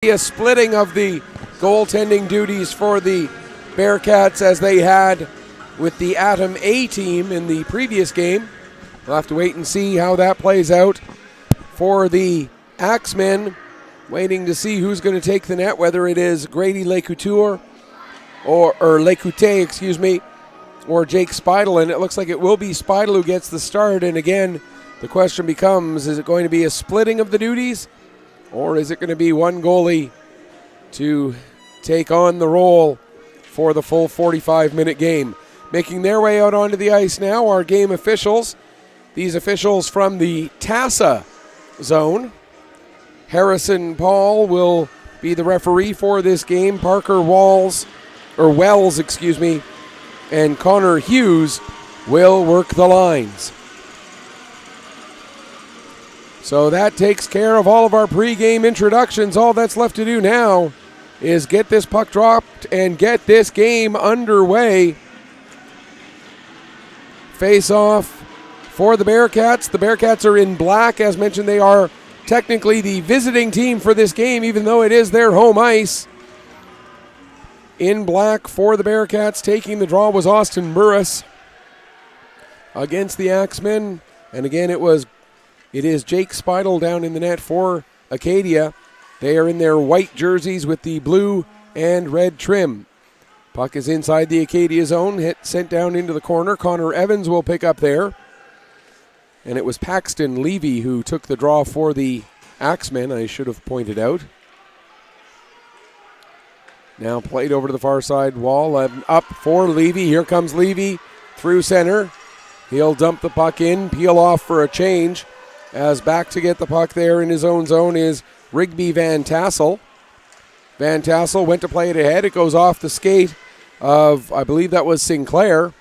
A splitting of the goaltending duties for the Bearcats as they had with the Atom A team in the previous game. We'll have to wait and see how that plays out for the Axemen, waiting to see who's going to take the net, whether it is Grady Lecouture or Lecoute, or Jake Speidel, and it looks like it will be Speidel who gets the start. And again, the question becomes, is it going to be a splitting of the duties, or is it going to be one goalie to take on the role for the full 45-minute game? Making their way out onto the ice now are game officials. These officials from the TASA zone. Harrison Paul will be the referee for this game. Parker Wells, and Connor Hughes will work the lines. So that takes care of all of our pregame introductions. All that's left to do now is get this puck dropped and get this game underway. Face off for the Bearcats. The Bearcats are in black. As mentioned, they are technically the visiting team for this game, even though it is their home ice. In black for the Bearcats, taking the draw was Austin Burris against the Axemen. And again, it is Jake Speidel down in the net for Acadia. They are in their white jerseys with the blue and red trim. Puck is inside the Acadia zone, sent down into the corner. Connor Evans will pick up there. And it was Paxton Levy who took the draw for the Axemen, I should have pointed out. Now played over to the far side wall, up for Levy. Here comes Levy through center. He'll dump the puck in, peel off for a change. As back to get the puck there in his own zone is Rigby Van Tassel. Van Tassel went to play it ahead. It goes off the skate of, I believe that was Sinclair.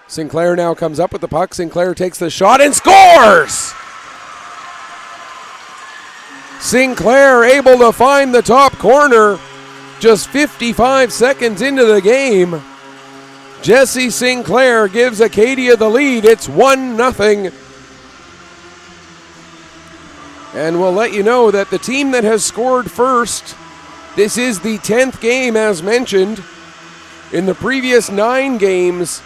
Sinclair now comes up with the puck. Sinclair takes the shot and scores! Sinclair able to find the top corner just 55 seconds into the game. Jesse Sinclair gives Acadia the lead. It's 1-0. And we'll let you know that the team that has scored first, this is the 10th game as mentioned. In the previous 9 games,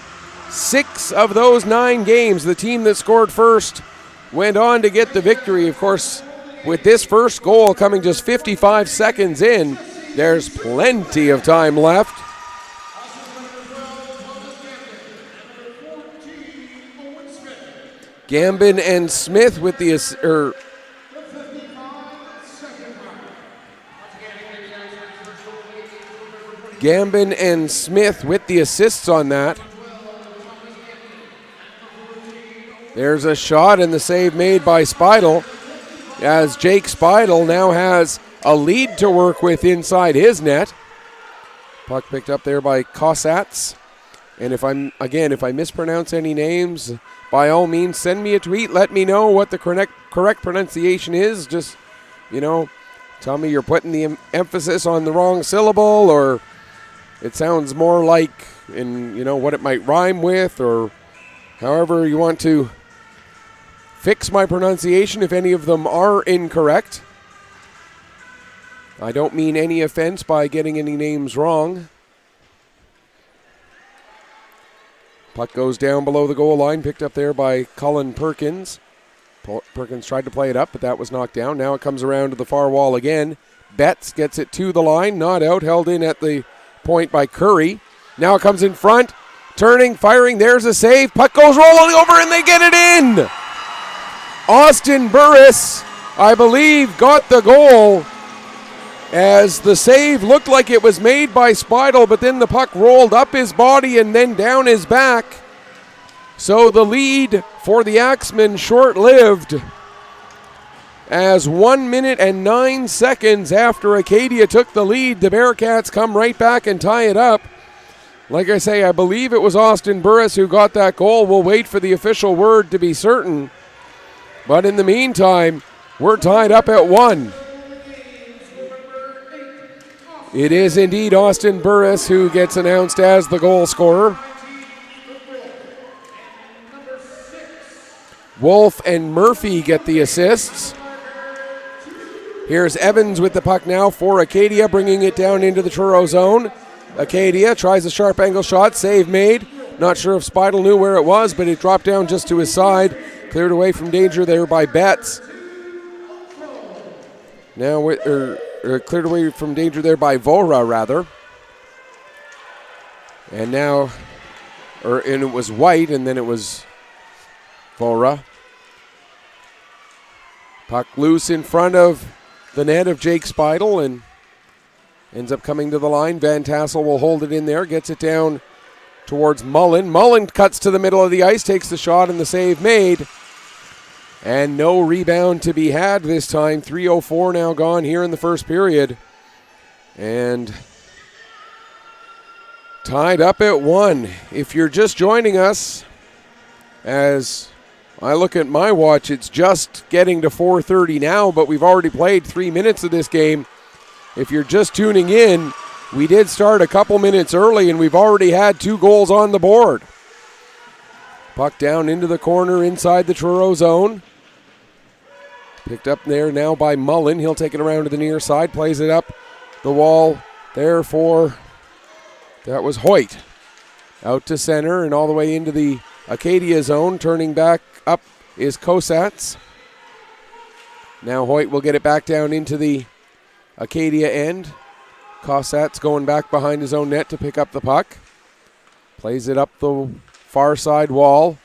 6 of those 9 games, the team that scored first went on to get the victory. Of course, with this first goal coming just 55 seconds in, there's plenty of time left. Gambin and Smith with the Gambin and Smith with the assists on that. There's a shot and the save made by Speidel, as Jake Speidel now has a lead to work with inside his net. Puck picked up there by Kossatz. And if I mispronounce any names, by all means, send me a tweet. Let me know what the correct pronunciation is. Just, tell me you're putting the emphasis on the wrong syllable, or it sounds more like what it might rhyme with, or however you want to fix my pronunciation if any of them are incorrect. I don't mean any offense by getting any names wrong. Puck goes down below the goal line, picked up there by Colin Perkins. Perkins tried to play it up, but that was knocked down. Now it comes around to the far wall again. Betts gets it to the line, not out, held in at the point by Curry. Now it comes in front, turning, firing, there's a save. Puck goes rolling over and they get it in. Austin Burris, I believe, got the goal, as the save looked like it was made by Speidel, but then the puck rolled up his body and then down his back. So the lead for the Axemen short-lived, as 1 minute and 9 seconds after Acadia took the lead, the Bearcats come right back and tie it up. Like I say, I believe it was Austin Burris who got that goal. We'll wait for the official word to be certain. But in the meantime, we're tied up at 1. It is indeed Austin Burris who gets announced as the goal scorer. Wolf and Murphy get the assists. Here's Evans with the puck now for Acadia, bringing it down into the Truro zone. Acadia tries a sharp angle shot, save made. Not sure if Speidel knew where it was, but it dropped down just to his side. Cleared away from danger there by Betts. Now, cleared away from danger there by Vora, rather. And now, and it was White, and then it was Vora. Puck loose in front of the net of Jake Speidel, and ends up coming to the line. Van Tassel will hold it in there, gets it down towards Mullen. Mullen cuts to the middle of the ice, takes the shot, and the save made. And no rebound to be had this time. 3:04 now gone here in the first period. And tied up at 1. If you're just joining us, as I look at my watch, it's just getting to 4:30 now, but we've already played 3 minutes of this game. If you're just tuning in, we did start a couple minutes early, and we've already had 2 goals on the board. Puck down into the corner inside the Truro zone. Picked up there now by Mullen. He'll take it around to the near side, plays it up the wall there for, that was Hoyt. Out to center and all the way into the Acadia zone. Turning back up is Kosats. Now Hoyt will get it back down into the Acadia end. Kosats going back behind his own net to pick up the puck. Plays it up the far side wall,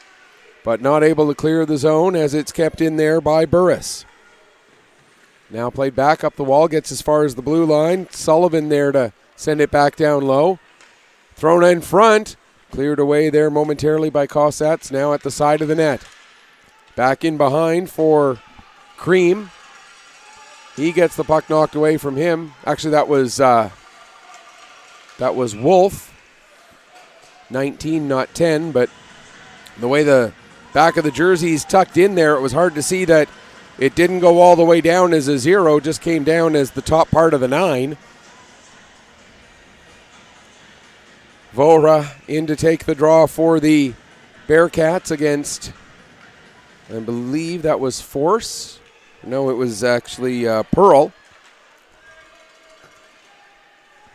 but not able to clear the zone as it's kept in there by Burris. Now played back up the wall, gets as far as the blue line. Sullivan there to send it back down low. Thrown in front, cleared away there momentarily by Kosats, now at the side of the net. Back in behind for Cream. He gets the puck knocked away from him. Actually, that was Wolf. 19, not 10, but the way the back of the jersey's tucked in there, it was hard to see that it didn't go all the way down as a 0, just came down as the top part of the 9. Vora in to take the draw for the Bearcats against, I believe that was Force. No, it was actually Pearl.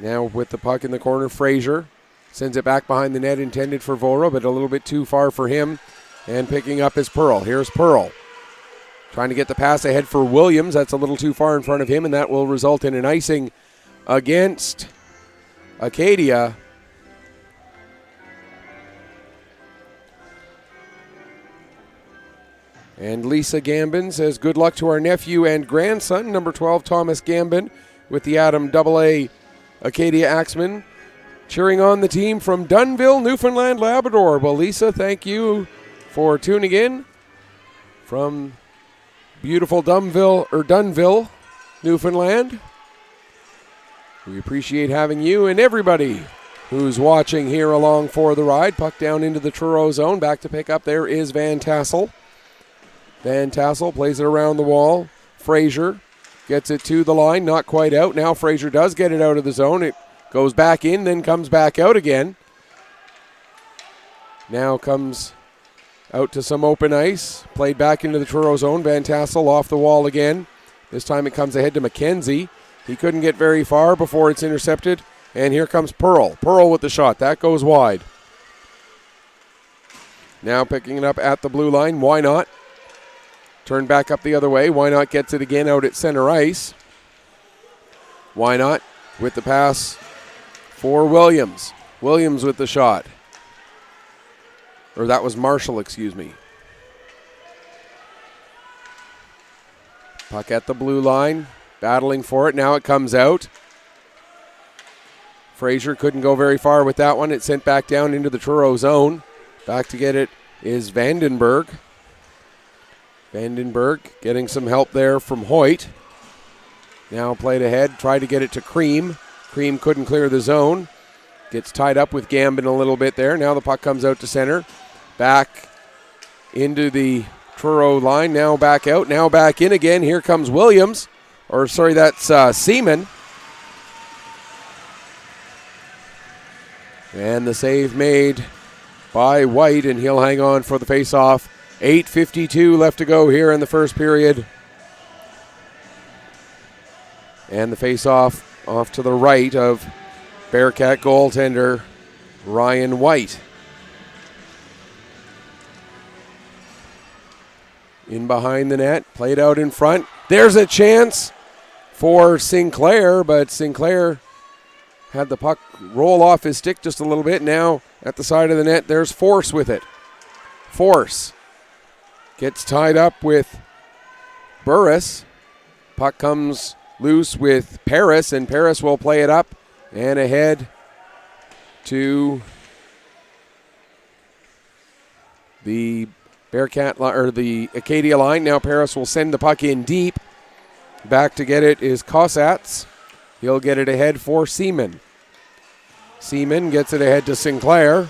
Now with the puck in the corner, Frazier sends it back behind the net, intended for Vora, but a little bit too far for him. And picking up is Pearl. Here's Pearl. Trying to get the pass ahead for Williams. That's a little too far in front of him, and that will result in an icing against Acadia. And Lisa Gambin says, good luck to our nephew and grandson, number 12, Thomas Gambin, with the Adam AA Acadia Axemen, cheering on the team from Dunnville, Newfoundland, Labrador. Well, Lisa, thank you for tuning in from beautiful Dunnville, Newfoundland. We appreciate having you and everybody who's watching here along for the ride. Puck down into the Truro zone. Back to pick up there is Van Tassel. Van Tassel plays it around the wall. Frazier gets it to the line, not quite out. Now Frazier does get it out of the zone. It goes back in, then comes back out again. Now comes out to some open ice. Played back into the Truro zone. Van Tassel off the wall again. This time it comes ahead to McKenzie. He couldn't get very far before it's intercepted. And here comes Pearl. Pearl with the shot. That goes wide. Now picking it up at the blue line. Why not? Turn back up the other way. Why not gets it again out at center ice? Why not with the pass for Williams. Williams with the shot. Or that was Marshall, excuse me. Puck at the blue line. Battling for it. Now it comes out. Frazier couldn't go very far with that one. It sent back down into the Truro zone. Back to get it is Vandenberg. Vandenberg getting some help there from Hoyt. Now played ahead, tried to get it to Cream. Cream couldn't clear the zone. Gets tied up with Gambin a little bit there. Now the puck comes out to center. Back into the Truro line. Now back out. Now back in again. Here comes Williams. Or sorry, that's Seaman. And the save made by White, and he'll hang on for the face-off. 8:52 left to go here in the first period. And the face-off off to the right of Bearcat goaltender Ryan White. In behind the net, played out in front. There's a chance for Sinclair, but Sinclair had the puck roll off his stick just a little bit. Now at the side of the net, there's Force with it. Force gets tied up with Burris. Puck comes loose with Paris, and Paris will play it up and ahead to the Bearcat or the Acadia line. Now Paris will send the puck in deep. Back to get it is Cossats. He'll get it ahead for Seaman. Seaman gets it ahead to Sinclair.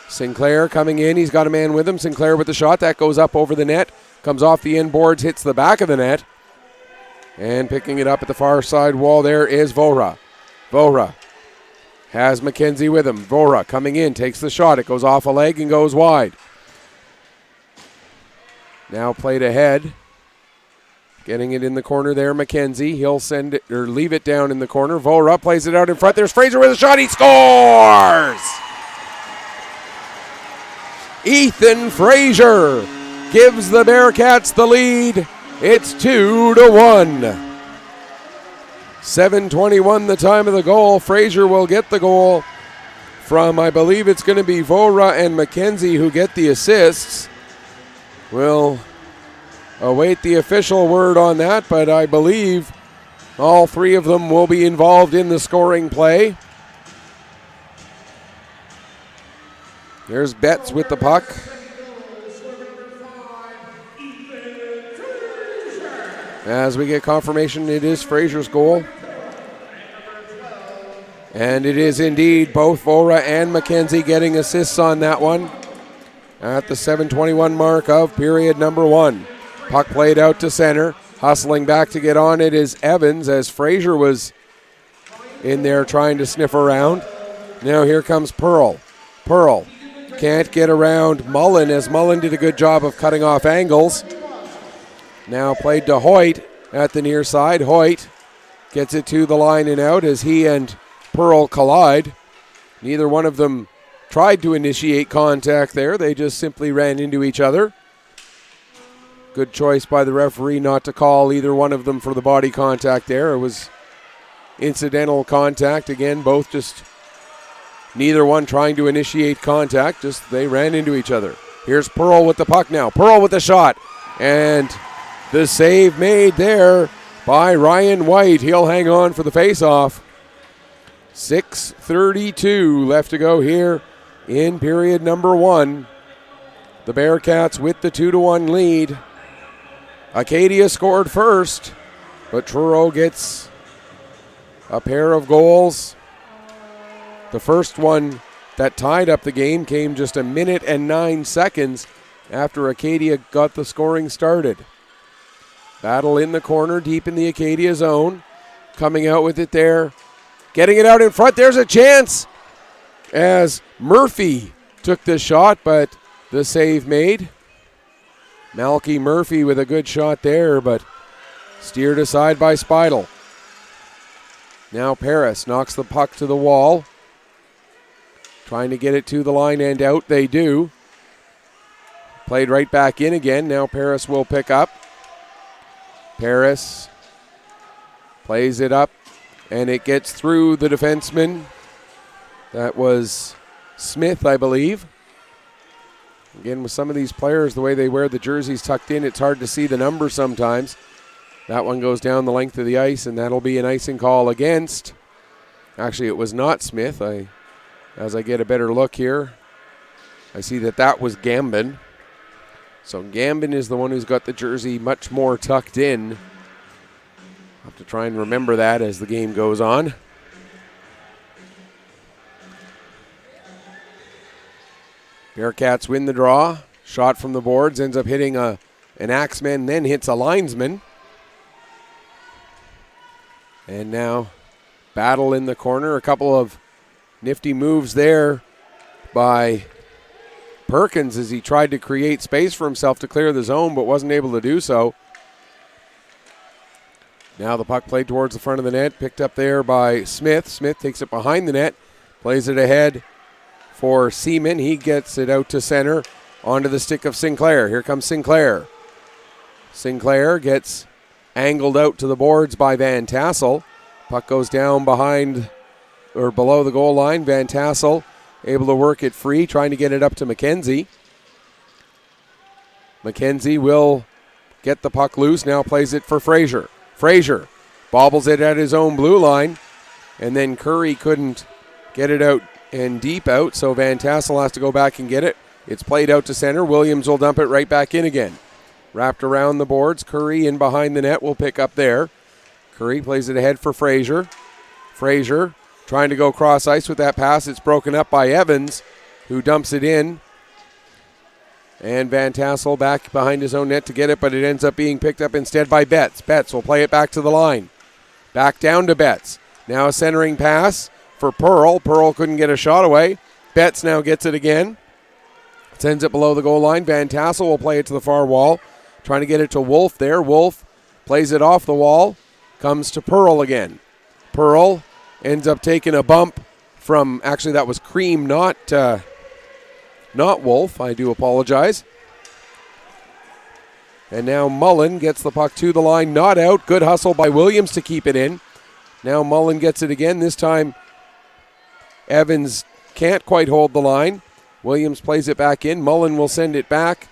Sinclair coming in. He's got a man with him. Sinclair with the shot. That goes up over the net. Comes off the inboards, hits the back of the net. And picking it up at the far side wall there is Vora. Vora has McKenzie with him. Vora coming in, takes the shot. It goes off a leg and goes wide. Now played ahead. Getting it in the corner there, McKenzie. He'll send it or leave it down in the corner. Vora plays it out in front. There's Fraser with a shot. He scores! Ethan Fraser gives the Bearcats the lead. It's 2-1. 7:21 the time of the goal. Fraser will get the goal from, I believe it's going to be Vora and McKenzie who get the assists. We'll await the official word on that, but I believe all three of them will be involved in the scoring play. There's Betts with the puck. As we get confirmation, it is Fraser's goal. And it is indeed both Vora and McKenzie getting assists on that one at the 7:21 mark of period number one. Puck played out to center. Hustling back to get on it is Evans as Fraser was in there trying to sniff around. Now here comes Pearl. Pearl can't get around Mullen as Mullen did a good job of cutting off angles. Now played to Hoyt at the near side. Hoyt gets it to the line and out as he and Pearl collide. Neither one of them tried to initiate contact there. They just simply ran into each other. Good choice by the referee not to call either one of them for the body contact there. It was incidental contact. Again, both just neither one trying to initiate contact. Just they ran into each other. Here's Pearl with the puck now. Pearl with the shot. And the save made there by Ryan White. He'll hang on for the faceoff. 6:32 left to go here in period number one. The Bearcats with the 2-1 lead. Acadia scored first, but Truro gets a pair of goals. The first one that tied up the game came just a minute and 9 seconds after Acadia got the scoring started. Battle in the corner, deep in the Acadia zone. Coming out with it there. Getting it out in front. There's a chance as Murphy took the shot, but the save made. Malky Murphy with a good shot there, but steered aside by Speidel. Now Paris knocks the puck to the wall. Trying to get it to the line and out. They do. Played right back in again. Now Paris will pick up. Paris plays it up, and it gets through the defenseman. That was Smith, I believe. Again, with some of these players, the way they wear the jerseys tucked in, it's hard to see the number sometimes. That one goes down the length of the ice, and that'll be an icing call against. Actually, it was not Smith. As I get a better look here, I see that was Gambin. So Gambin is the one who's got the jersey much more tucked in. I'll have to try and remember that as the game goes on. Bearcats win the draw. Shot from the boards, ends up hitting an axeman, then hits a linesman. And now battle in the corner. A couple of nifty moves there by Perkins as he tried to create space for himself to clear the zone, but wasn't able to do so. Now the puck played towards the front of the net, picked up there by Smith. Smith takes it behind the net, plays it ahead for Seaman. He gets it out to center, onto the stick of Sinclair. Here comes Sinclair. Sinclair gets angled out to the boards by Van Tassel. Puck goes down behind or below the goal line. Van Tassel able to work it free, trying to get it up to McKenzie. McKenzie will get the puck loose, now plays it for Fraser. Fraser bobbles it at his own blue line, and then Curry couldn't get it out and deep out, so Van Tassel has to go back and get it. It's played out to center. Williams will dump it right back in again. Wrapped around the boards. Curry in behind the net will pick up there. Curry plays it ahead for Fraser. Fraser trying to go cross ice with that pass. It's broken up by Evans, who dumps it in. And Van Tassel back behind his own net to get it, but it ends up being picked up instead by Betts. Betts will play it back to the line. Back down to Betts. Now a centering pass for Pearl. Pearl couldn't get a shot away. Betts now gets it again. Sends it below the goal line. Van Tassel will play it to the far wall. Trying to get it to Wolf there. Wolf plays it off the wall. Comes to Pearl again. Pearl ends up taking a bump from, actually that was Cream, not Wolf. I do apologize. And now Mullen gets the puck to the line. Not out. Good hustle by Williams to keep it in. Now Mullen gets it again. This time Evans can't quite hold the line. Williams plays it back in. Mullen will send it back.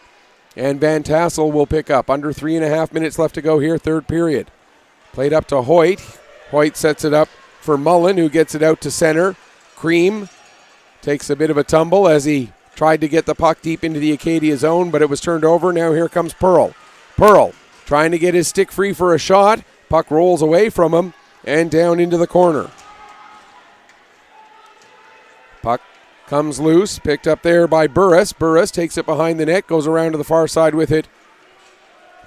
And Van Tassel will pick up. Under 3.5 minutes left to go here, third period. Played up to Hoyt. Hoyt sets it up for Mullen, who gets it out to center. Cream takes a bit of a tumble as he tried to get the puck deep into the Acadia zone, but it was turned over. Now here comes Pearl. Pearl trying to get his stick free for a shot. Puck rolls away from him and down into the corner. Puck comes loose, picked up there by Burris. Burris takes it behind the net, goes around to the far side with it,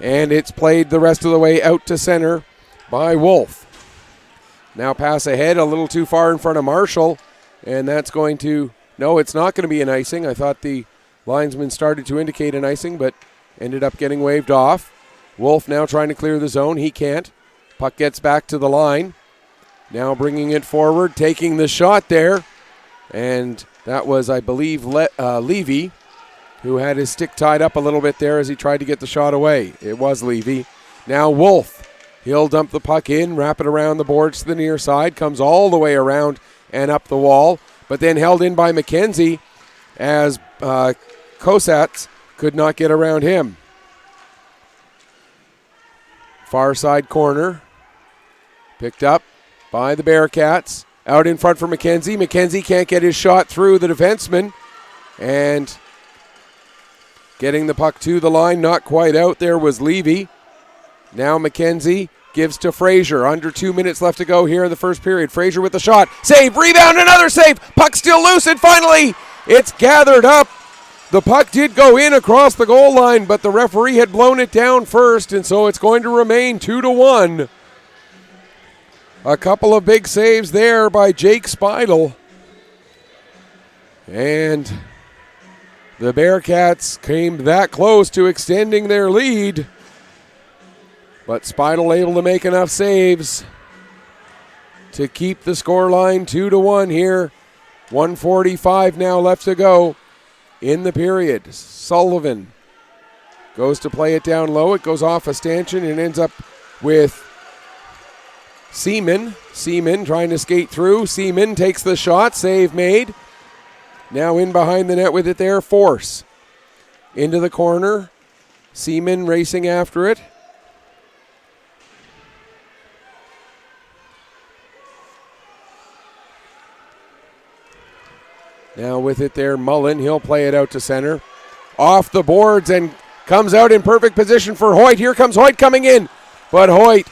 and it's played the rest of the way out to center by Wolf. Now pass ahead, a little too far in front of Marshall, and that's going to, no, it's not going to be an icing. I thought the linesman started to indicate an icing, but ended up getting waved off. Wolf now trying to clear the zone. He can't. Puck gets back to the line. Now bringing it forward, taking the shot there, and that was, I believe, Levy, who had his stick tied up a little bit there as he tried to get the shot away. It was Levy. Now Wolf. He'll dump the puck in, wrap it around the boards to the near side, comes all the way around and up the wall, but then held in by McKenzie as Kosats could not get around him. Far side corner. Picked up by the Bearcats. Out in front for McKenzie. McKenzie can't get his shot through the defenseman. And getting the puck to the line, not quite out there was Levy. Now McKenzie gives to Fraser. Under 2 minutes left to go here in the first period. Fraser with the shot. Save, rebound, another save. Puck still loose, and finally it's gathered up. The puck did go in across the goal line, but the referee had blown it down first, and so it's going to remain 2-1. A couple of big saves there by Jake Speidel. And the Bearcats came that close to extending their lead. But Speidel able to make enough saves to keep the scoreline 2-1 here. 1:45 now left to go in the period. Sullivan goes to play it down low. It goes off a stanchion and ends up with Seaman. Seaman trying to skate through. Seaman takes the shot. Save made. Now in behind the net with it there. Force into the corner. Seaman racing after it. Now with it there, Mullen. He'll play it out to center. Off the boards and comes out in perfect position for Hoyt. Here comes Hoyt coming in. But Hoyt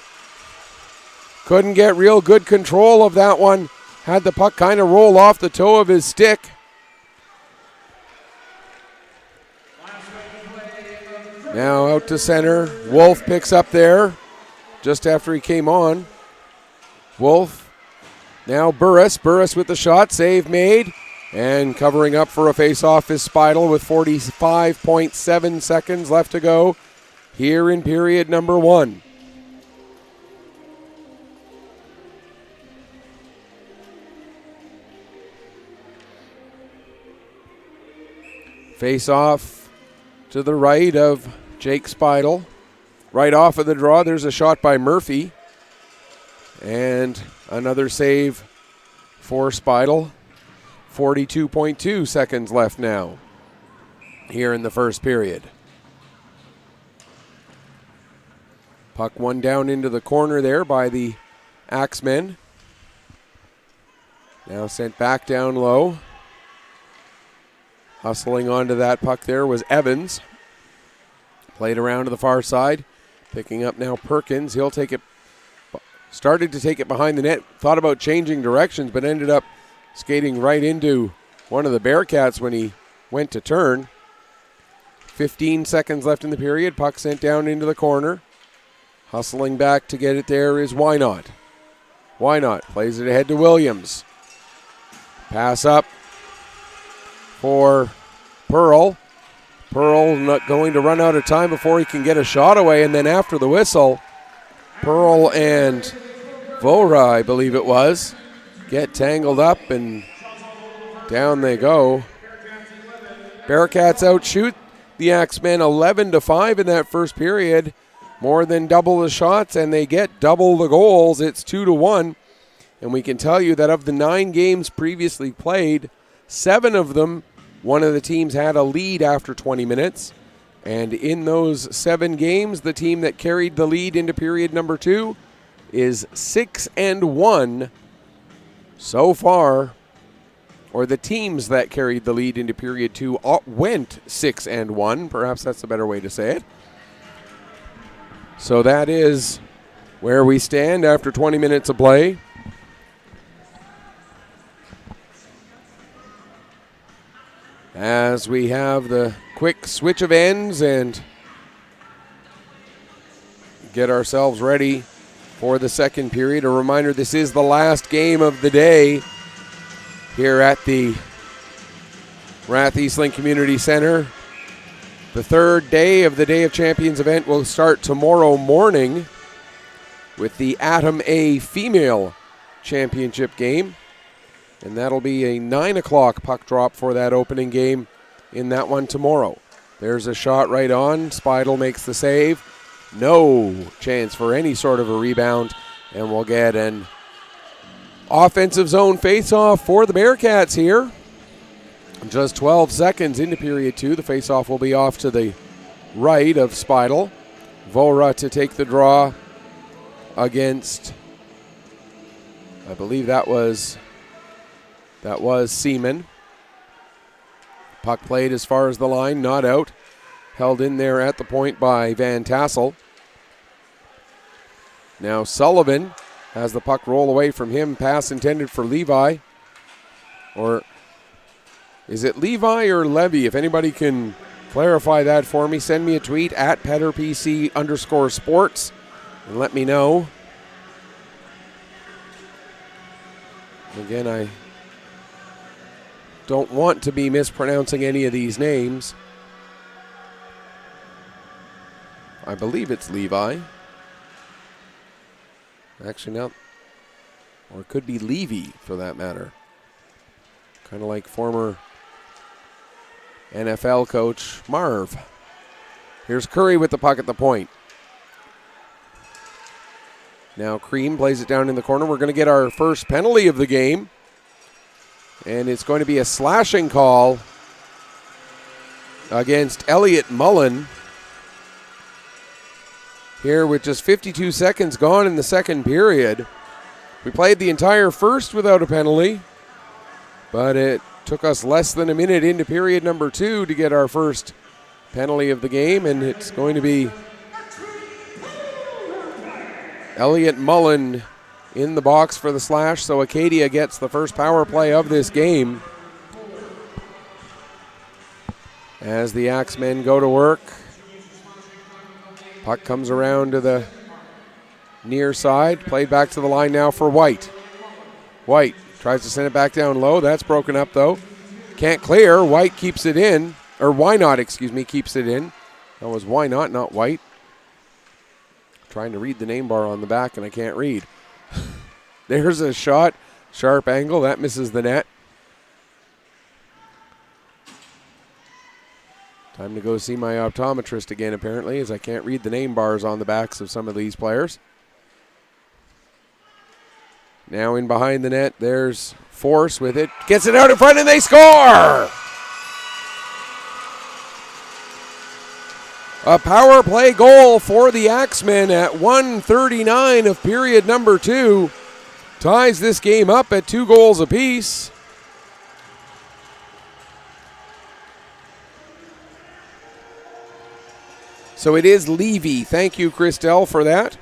couldn't get real good control of that one. Had the puck kind of roll off the toe of his stick. Now out to center. Wolf picks up there just after he came on. Wolf. Now Burris. Burris with the shot. Save made. And covering up for a face-off is Speidel with 45.7 seconds left to go here in period number 1. Face off to the right of Jake Speidel. Right off of the draw, there's a shot by Murphy. And another save for Speidel. 42.2 seconds left now here in the first period. Puck one down into the corner there by the Axemen. Now sent back down low. Hustling onto that puck there was Evans. Played around to the far side. Picking up now Perkins. He'll take it. Started to take it behind the net. Thought about changing directions, but ended up skating right into one of the Bearcats when he went to turn. 15 seconds left in the period. Puck sent down into the corner. Hustling back to get it there is Wynot. Wynot plays it ahead to Williams. Pass up for Pearl. Pearl not going to run out of time before he can get a shot away, and then after the whistle, Pearl and Vora, I believe it was, get tangled up and down they go. Bearcats outshoot the Axemen 11-5 in that first period. More than double the shots, and they get double the goals. It's 2-1. And we can tell you that of the 9 games previously played, 7 of them, one of the teams had a lead after 20 minutes. And in those 7 games, the team that carried the lead into period number 2 is 6-1 so far. Or the teams that carried the lead into period 2 went 6-1. Perhaps that's a better way to say it. So that is where we stand after 20 minutes of play. As we have the quick switch of ends and get ourselves ready for the second period. A reminder, this is the last game of the day here at the Rath Eastlink Community Center. The third day of the Day of Champions event will start tomorrow morning with the Atom A Female Championship game. And that'll be a 9 o'clock puck drop for that opening game in that one tomorrow. There's a shot right on. Speidel makes the save. No chance for any sort of a rebound. And we'll get an offensive zone face-off for the Bearcats here. Just 12 seconds into period 2. The face-off will be off to the right of Speidel. Vora to take the draw against, I believe that was Seaman. Puck played as far as the line, not out. Held in there at the point by Van Tassel. Now Sullivan has the puck roll away from him. Pass intended for Levi. Or is it Levi or Levy? If anybody can clarify that for me, send me a tweet at PetterPC_sports and let me know. Again, I don't want to be mispronouncing any of these names. I believe it's Levi. Actually, no. Or it could be Levy, for that matter. Kind of like former NFL coach Marv. Here's Curry with the puck at the point. Now Cream plays it down in the corner. We're going to get our first penalty of the game. And it's going to be a slashing call against Elliot Mullen. Here with just 52 seconds gone in the second period. We played the entire first without a penalty, but it took us less than a minute into period number 2 to get our first penalty of the game, and it's going to be Elliot Mullen in the box for the slash, so Acadia gets the first power play of this game. As the Axemen go to work. Puck comes around to the near side. Played back to the line now for White. White tries to send it back down low. That's broken up, though. Can't clear. White keeps it in. Or Wynot, keeps it in. That was Wynot, not White. Trying to read the name bar on the back, and I can't read. There's a shot. Sharp angle. That misses the net. Time to go see my optometrist again, apparently, as I can't read the name bars on the backs of some of these players. Now in behind the net, there's Force with it. Gets it out in front and they score! A power play goal for the Axemen at 1:39 of period number 2. Ties this game up at 2 goals apiece. So it is Levy. Thank you, Christelle, for that.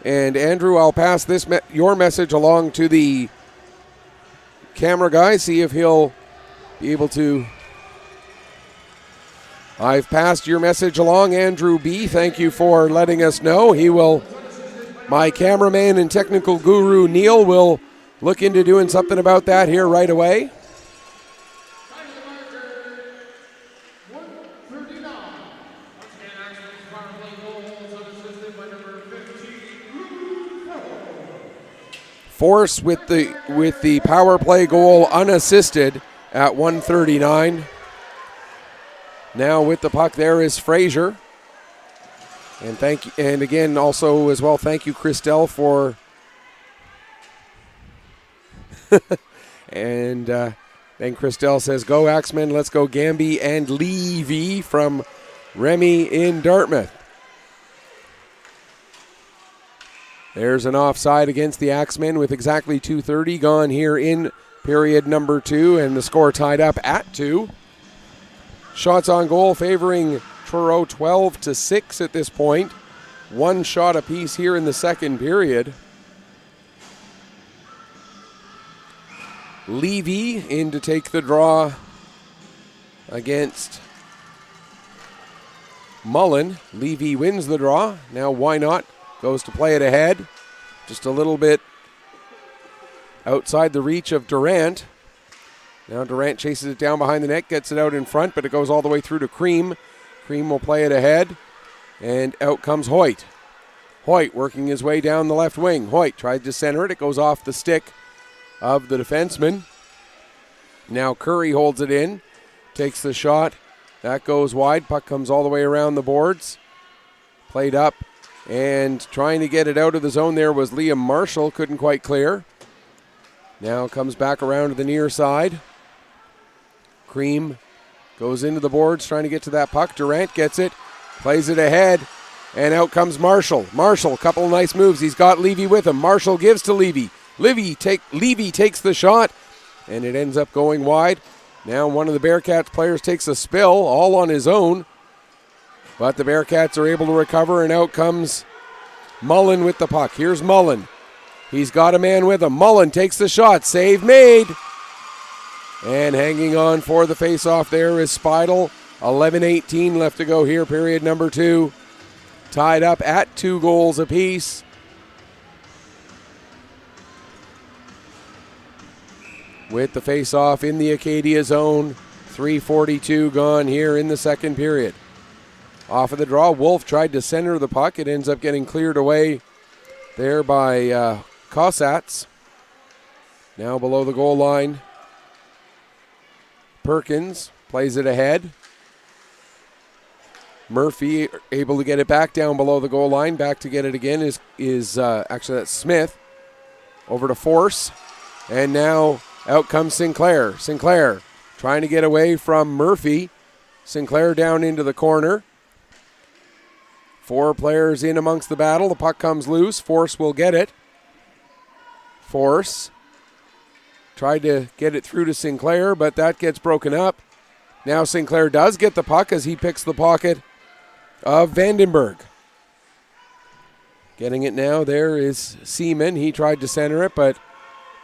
And Andrew, I'll pass this your message along to the camera guy, see if he'll be able to. I've passed your message along, Andrew B. Thank you for letting us know. He will, my cameraman and technical guru, Neil, will look into doing something about that here right away. Force with the power play goal unassisted at 1:39. Now with the puck there is Frazier. And again also as well, thank you, Christelle, for and then Christelle says, go Axemen, let's go Gamby and Levy from Remy in Dartmouth. There's an offside against the Axemen with exactly 2:30 gone here in period number 2, and the score tied up at 2. Shots on goal favoring Truro 12-6 at this point. 1 shot apiece here in the second period. Levy in to take the draw against Mullen. Levy wins the draw. Now why not? Goes to play it ahead. Just a little bit outside the reach of Durant. Now Durant chases it down behind the net, gets it out in front, but it goes all the way through to Cream. Cream will play it ahead, and out comes Hoyt. Hoyt working his way down the left wing. Hoyt tried to center it. It goes off the stick of the defenseman. Now Curry holds it in, takes the shot. That goes wide. Puck comes all the way around the boards. Played up, and trying to get it out of the zone there was Liam Marshall. Couldn't quite clear. Now comes back around to the near side. Cream goes into the boards trying to get to that puck. Durant gets it, plays it ahead, and out comes Marshall. Marshall, couple of nice moves. He's got Levy with him. Marshall gives to Levy. Levy takes the shot, and it ends up going wide. Now one of the Bearcats players takes a spill all on his own, but the Bearcats are able to recover, and out comes Mullen with the puck. Here's Mullen. He's got a man with him. Mullen takes the shot. Save made. And hanging on for the face-off there is Speidel. 11:18 left to go here, period number 2. Tied up at 2 goals apiece. With the face-off in the Acadia zone. 3:42 gone here in the second period. Off of the draw, Wolf tried to center the puck. It ends up getting cleared away there by Cossats. Now below the goal line, Perkins plays it ahead. Murphy able to get it back down below the goal line. Back to get it again is actually that's Smith. Over to Force. And now out comes Sinclair. Sinclair trying to get away from Murphy. Sinclair down into the corner. 4 players in amongst the battle. The puck comes loose. Force will get it. Force tried to get it through to Sinclair, but that gets broken up. Now Sinclair does get the puck as he picks the pocket of Vandenberg. Getting it now, there is Seaman. He tried to center it, but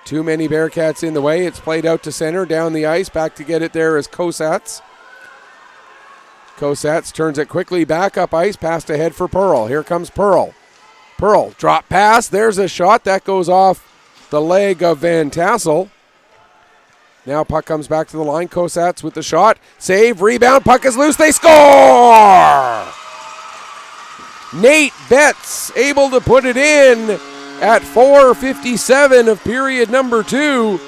too many Bearcats in the way. It's played out to center, down the ice. Back to get it there is Cossats. Cossats turns it quickly back up ice, passed ahead for Pearl. Here comes Pearl. Pearl, drop pass. There's a shot. That goes off the leg of Van Tassel. Now puck comes back to the line. Cossats with the shot. Save, rebound, puck is loose. They score! Nate Betts able to put it in at 4:57 of period number 2.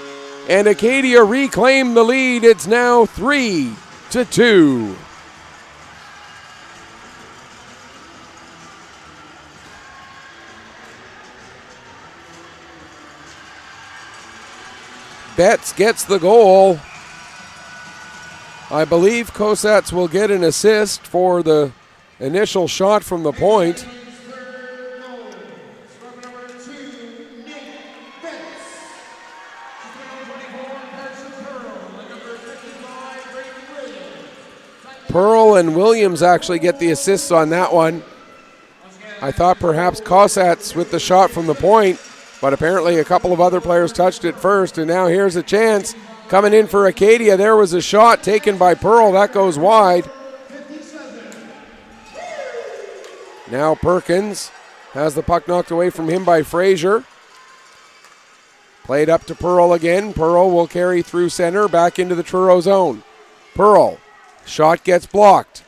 And Acadia reclaimed the lead. It's now 3-2. Betts gets the goal. I believe Kosats will get an assist for the initial shot from the point. Pearl and Williams actually get the assists on that one. I thought perhaps Kosats with the shot from the point, but apparently a couple of other players touched it first, and now here's a chance coming in for Acadia. There was a shot taken by Pearl. That goes wide. Now Perkins has the puck knocked away from him by Frazier. Played up to Pearl again. Pearl will carry through center, back into the Truro zone. Pearl, shot gets blocked.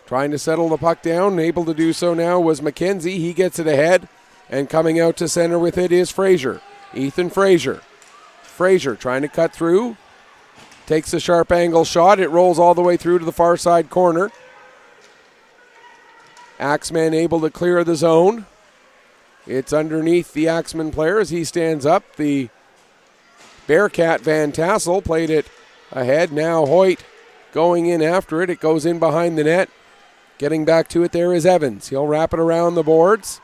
Trying to settle the puck down, able to do so now was McKenzie. He gets it ahead, and coming out to center with it is Frazier. Ethan Frazier. Frazier trying to cut through. Takes a sharp angle shot. It rolls all the way through to the far side corner. Axeman able to clear the zone. It's underneath the Axeman player as he stands up. The Bearcat Van Tassel played it ahead. Now Hoyt going in after it. It goes in behind the net. Getting back to it there is Evans. He'll wrap it around the boards.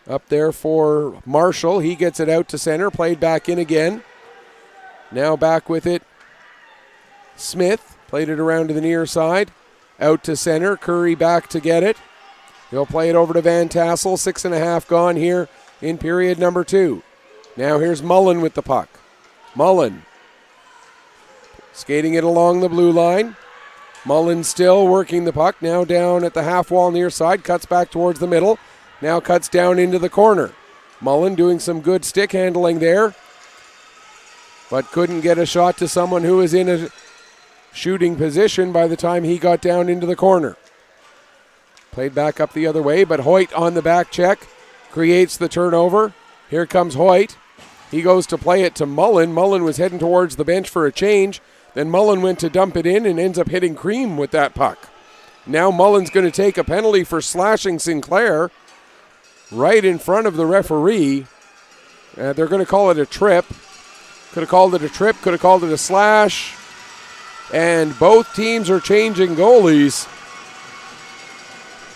Up there for Marshall. He gets it out to center. Played back in again. Now back with it. Smith played it around to the near side. Out to center. Curry back to get it. He'll play it over to Van Tassel. 6.5 gone here in period number 2. Now here's Mullen with the puck. Mullen skating it along the blue line. Mullen still working the puck. Now down at the half wall near side. Cuts back towards the middle. Now cuts down into the corner. Mullen doing some good stick handling there, but couldn't get a shot to someone who was in a shooting position by the time he got down into the corner. Played back up the other way, but Hoyt on the back check creates the turnover. Here comes Hoyt. He goes to play it to Mullen. Mullen was heading towards the bench for a change. Then Mullen went to dump it in and ends up hitting Cream with that puck. Now Mullen's going to take a penalty for slashing Sinclair right in front of the referee. They're going to call it a trip. Could have called it a trip, could have called it a slash. And both teams are changing goalies.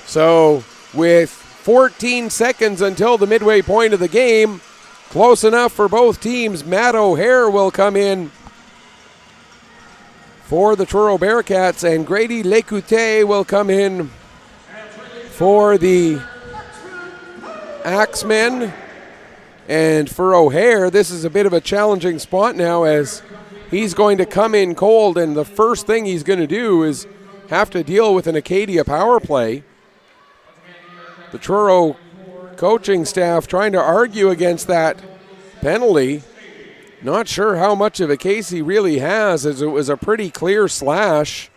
So with 14 seconds until the midway point of the game, close enough for both teams, Matt O'Hare will come in for the Truro Bearcats, and Grady Lecoute will come in for the Axemen. And for O'Hare, this is a bit of a challenging spot now as he's going to come in cold, and the first thing he's going to do is have to deal with an Acadia power play. The Truro coaching staff trying to argue against that penalty. Not sure how much of a case he really has, as it was a pretty clear slash.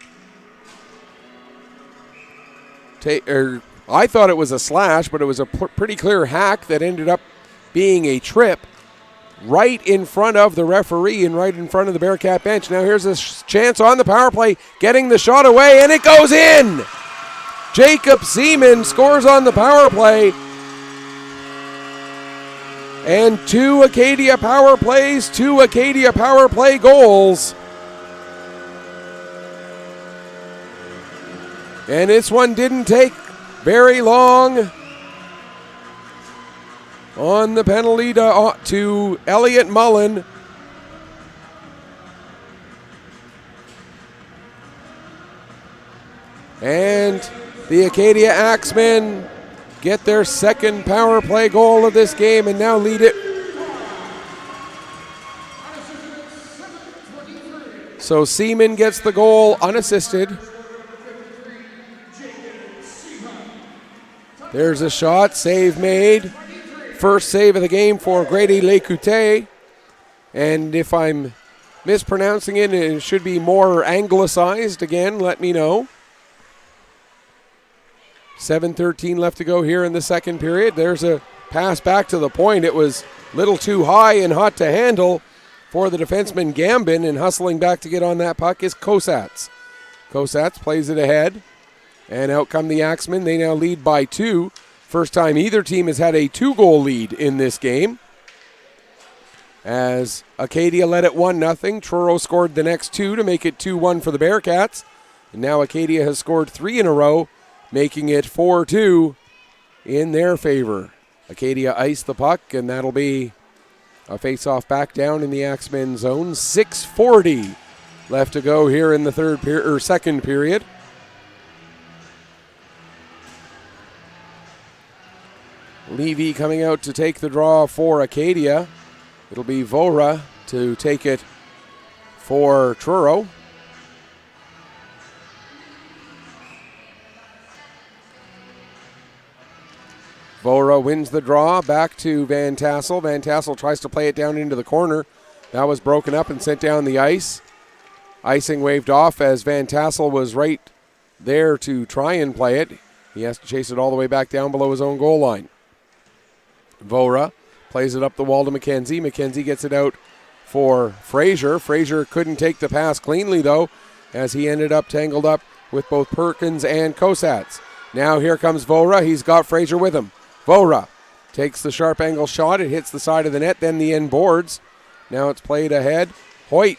I thought it was a slash, but it was a pretty clear hack that ended up being a trip right in front of the referee and right in front of the Bearcat bench. Now here's a chance on the power play, getting the shot away, and it goes in! Jacob Seaman scores on the power play. And 2 Acadia power plays, 2 Acadia power play goals. And this one didn't take very long. On the penalty to Elliot Mullen. And the Acadia Axemen get their second power play goal of this game and now lead it. So Seaman gets the goal unassisted. There's a shot, save made. First save of the game for Grady Lecoute. And if I'm mispronouncing it, it should be more anglicized again, let me know. 7:13 left to go here in the second period. There's a pass back to the point. It was a little too high and hot to handle for the defenseman Gambin, and hustling back to get on that puck is Kosats. Kosats plays it ahead, and out come the Axemen. They now lead by 2. First time either team has had a 2-goal lead in this game. as Acadia led it 1-0. Truro scored the next two to make it 2-1 for the Bearcats. And now Acadia has scored 3 in a row, making it 4-2 in their favor. Acadia iced the puck, and that'll be a face-off back down in the Axemen zone. 6:40 left to go here in the second period. Levy coming out to take the draw for Acadia. It'll be Vora to take it for Truro. Vora wins the draw, back to Van Tassel. Van Tassel tries to play it down into the corner. That was broken up and sent down the ice. Icing waved off as Van Tassel was right there to try and play it. He has to chase it all the way back down below his own goal line. Vora plays it up the wall to McKenzie. McKenzie gets it out for Frazier. Frazier couldn't take the pass cleanly, though, as he ended up tangled up with both Perkins and Kosats. Now here comes Vora. He's got Frazier with him. Vora takes the sharp angle shot. It hits the side of the net, then the end boards. Now it's played ahead. Hoyt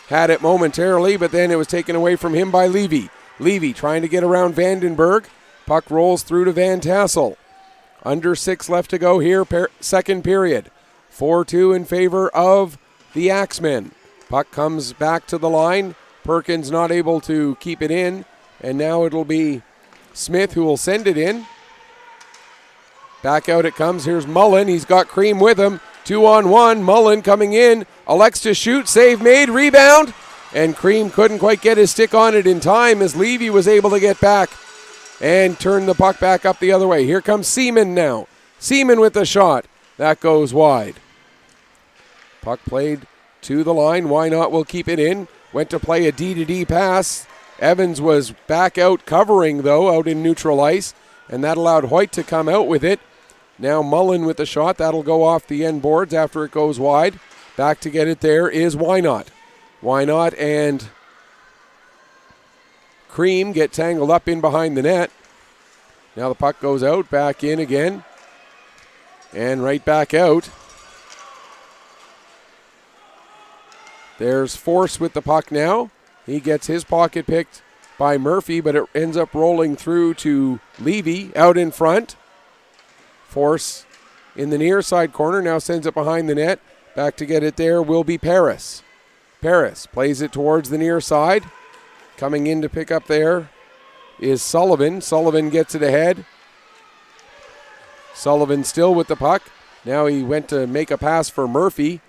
had it momentarily, but then it was taken away from him by Levy. Levy trying to get around Vandenberg. Puck rolls through to Van Tassel. Under 6 left to go here, second period. 4-2 in favor of the Axemen. Puck comes back to the line. Perkins not able to keep it in, and now it'll be Smith who will send it in. Back out it comes. Here's Mullen. He's got Cream with him. 2-on-1. Mullen coming in. Elects to shoot. Save made. Rebound. And Cream couldn't quite get his stick on it in time as Levy was able to get back and turn the puck back up the other way. Here comes Seaman now. Seaman with the shot. That goes wide. Puck played to the line. Why not? We'll keep it in. Went to play a D-to-D pass. Evans was back out covering, though, out in neutral ice, and that allowed Hoyt to come out with it. Now Mullen with the shot. That'll go off the end boards after it goes wide. Back to get it there is Why Not. Why Not and Cream get tangled up in behind the net. Now the puck goes out, back in again, and right back out. There's Force with the puck now. He gets his pocket picked by Murphy, but it ends up rolling through to Levy out in front. Force in the near side corner, now sends it behind the net. Back to get it there will be Paris. Paris plays it towards the near side. Coming in to pick up there is Sullivan. Sullivan gets it ahead. Sullivan still with the puck. Now he went to make a pass for Murphy.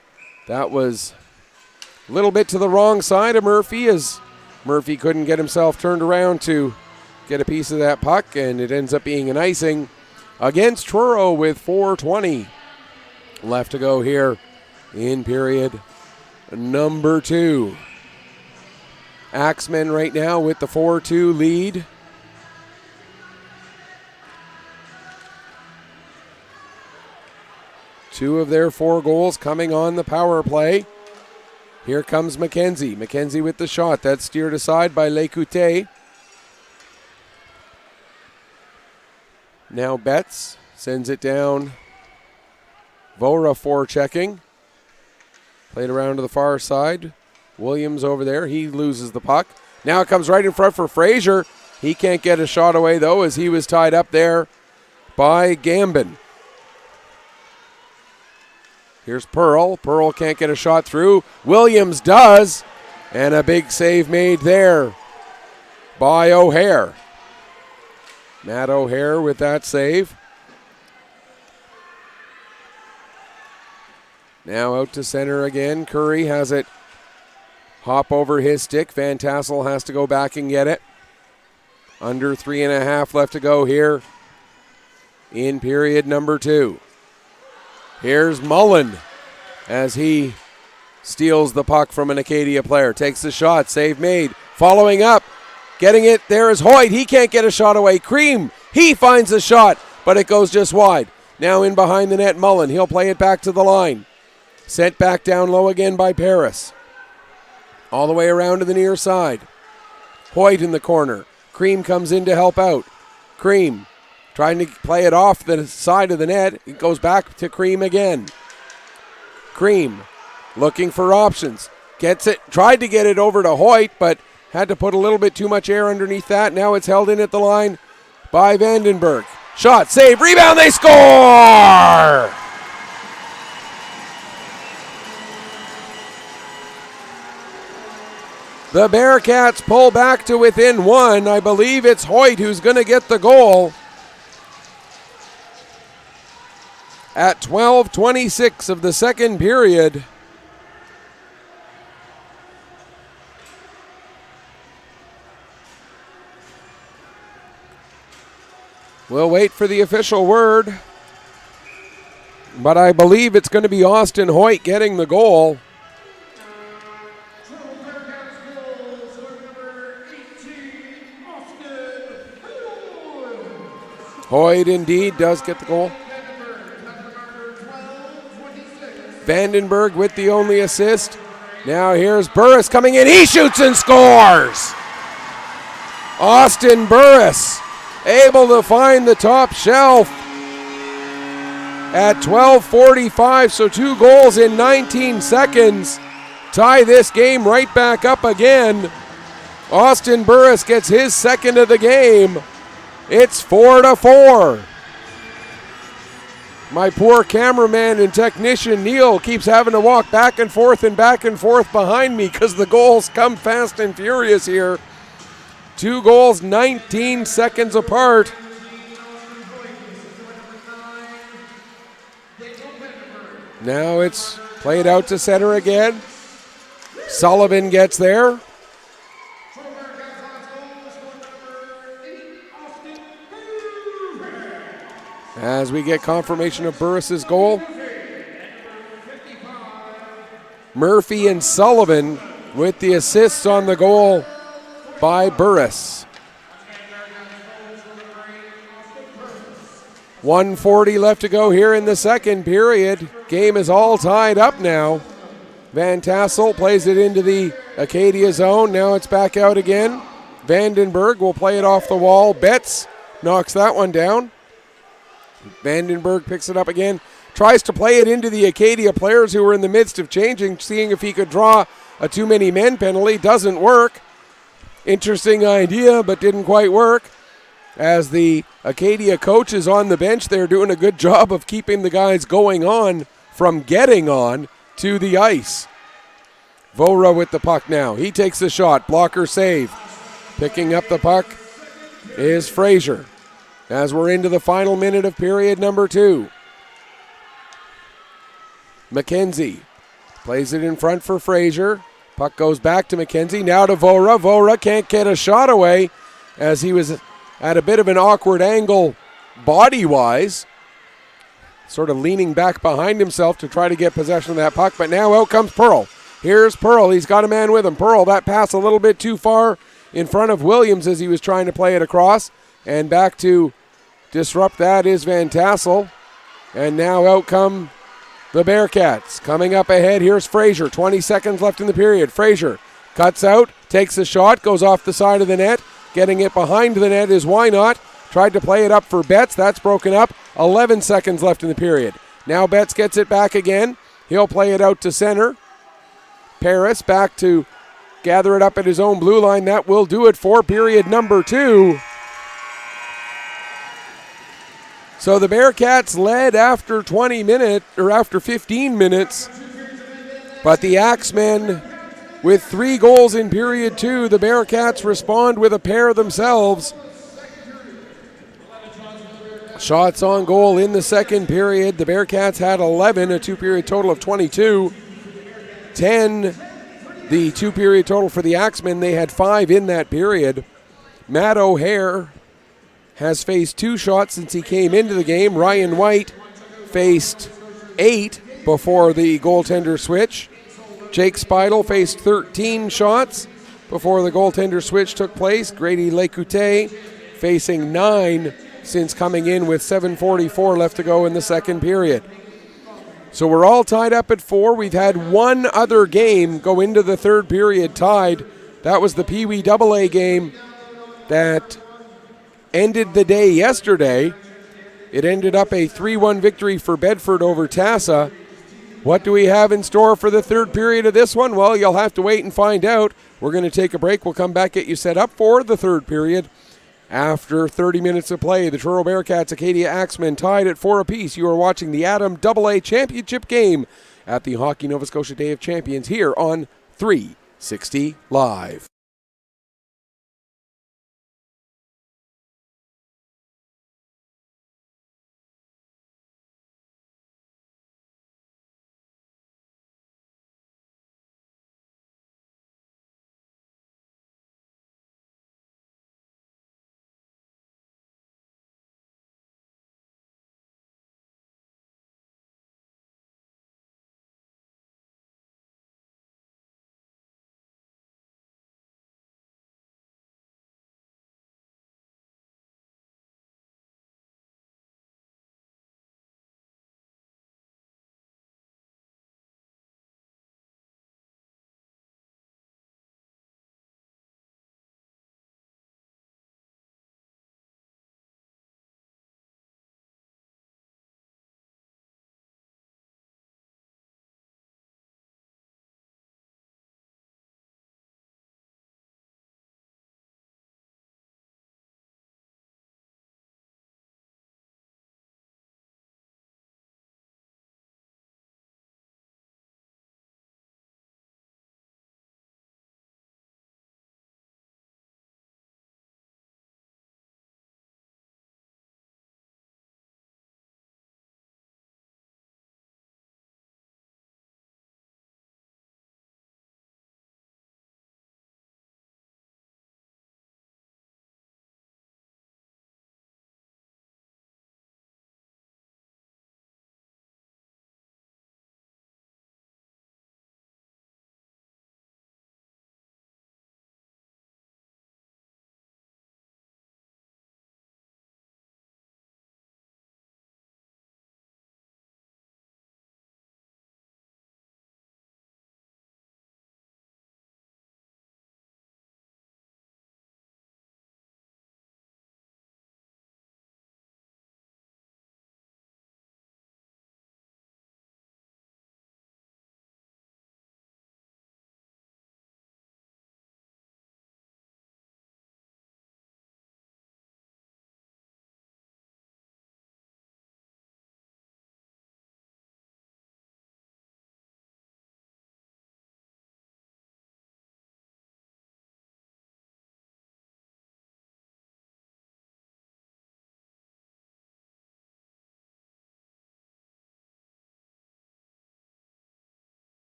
That was a little bit to the wrong side of Murphy as Murphy couldn't get himself turned around to get a piece of that puck, and it ends up being an icing against Truro with 4:20 left to go here in period number 2. Axemen right now with the 4-2 lead. Two of their 4 goals coming on the power play. Here comes McKenzie. McKenzie with the shot. That's steered aside by Lécoute. Now Betts sends it down. Vora forechecking. Played around to the far side. Williams over there. He loses the puck. Now it comes right in front for Frazier. He can't get a shot away, though, as he was tied up there by Gambin. Here's Pearl. Pearl can't get a shot through. Williams does. And a big save made there by O'Hare. Matt O'Hare with that save. Now out to center again. Curry has it hop over his stick. Van Tassel has to go back and get it. Under 3.5 left to go here in period number 2. Here's Mullen as he steals the puck from an Acadia player. Takes the shot. Save made. Following up. Getting it. There is Hoyt. He can't get a shot away. Cream. He finds a shot, but it goes just wide. Now in behind the net, Mullen. He'll play it back to the line. Sent back down low again by Paris. All the way around to the near side. Hoyt in the corner. Cream comes in to help out. Cream trying to play it off the side of the net. It goes back to Cream again. Cream looking for options. Gets it, tried to get it over to Hoyt, but had to put a little bit too much air underneath that. Now it's held in at the line by Vandenberg. Shot, save, rebound, they score! The Bearcats pull back to within one. I believe it's Hoyt who's going to get the goal. At 12:26 of the second period. We'll wait for the official word. But I believe it's going to be Austin Hoyt getting the goal. Hoyt indeed does get the goal. Vandenberg with the only assist. Now here's Burris coming in. He shoots and scores! Austin Burris able to find the top shelf at 12:45, so 2 goals in 19 seconds. Tie this game right back up again. Austin Burris gets his second of the game. It's 4-4. My poor cameraman and technician Neil keeps having to walk back and forth behind me because the goals come fast and furious here. 2 goals, 19 seconds apart. Now it's played out to center again. Sullivan gets there. As we get confirmation of Burris's goal. Murphy and Sullivan with the assists on the goal by Burris. 1:40 left to go here in the second period. Game is all tied up now. Van Tassel plays it into the Acadia zone. Now it's back out again. Vandenberg will play it off the wall. Betts knocks that one down. Vandenberg picks it up again. Tries to play it into the Acadia players who were in the midst of changing, seeing if he could draw a too many men penalty. Doesn't work. Interesting idea, but didn't quite work. As the Acadia coach is on the bench, they're doing a good job of keeping the guys going on from getting on to the ice. Vora with the puck now. He takes the shot. Blocker save. Picking up the puck is Fraser. As we're into the final minute of period number 2. McKenzie plays it in front for Fraser. Puck goes back to McKenzie. Now to Vora. Vora can't get a shot away as he was at a bit of an awkward angle body-wise. Sort of leaning back behind himself to try to get possession of that puck. But now out comes Pearl. Here's Pearl. He's got a man with him. Pearl, that pass a little bit too far in front of Williams as he was trying to play it across. And back to disrupt that is Van Tassel. And now out come the Bearcats. Coming up ahead, here's Fraser. 20 seconds left in the period. Fraser cuts out, takes the shot, goes off the side of the net. Getting it behind the net is Why Not. Tried to play it up for Betts. That's broken up. 11 seconds left in the period. Now Betts gets it back again. He'll play it out to center. Paris back to gather it up at his own blue line. That will do it for period number 2. So the Bearcats led after 15 minutes, but the Axemen with 3 goals in period 2, the Bearcats respond with a pair themselves. Shots on goal in the second period. The Bearcats had 11, a 2-period total of 22. 10, the 2-period total for the Axemen. They had 5 in that period. Matt O'Hare has faced 2 shots since he came into the game. Ryan White faced 8 before the goaltender switch. Jake Speidel faced 13 shots before the goaltender switch took place. Grady Lecoute facing 9 since coming in with 7:44 left to go in the second period. So we're all tied up at 4. We've had one other game go into the third period tied. That was the Pee Wee AA game that ended the day yesterday. It ended up a 3-1 victory for Bedford over Tassa. What do we have in store for the third period of this one? Well, you'll have to wait and find out. We're going to take a break. We'll come back, get you set up for the third period. After 30 minutes of play, the Truro Bearcats, Acadia Axemen tied at 4 apiece. You are watching the Adam AA Championship game at the Hockey Nova Scotia Day of Champions here on 360 Live.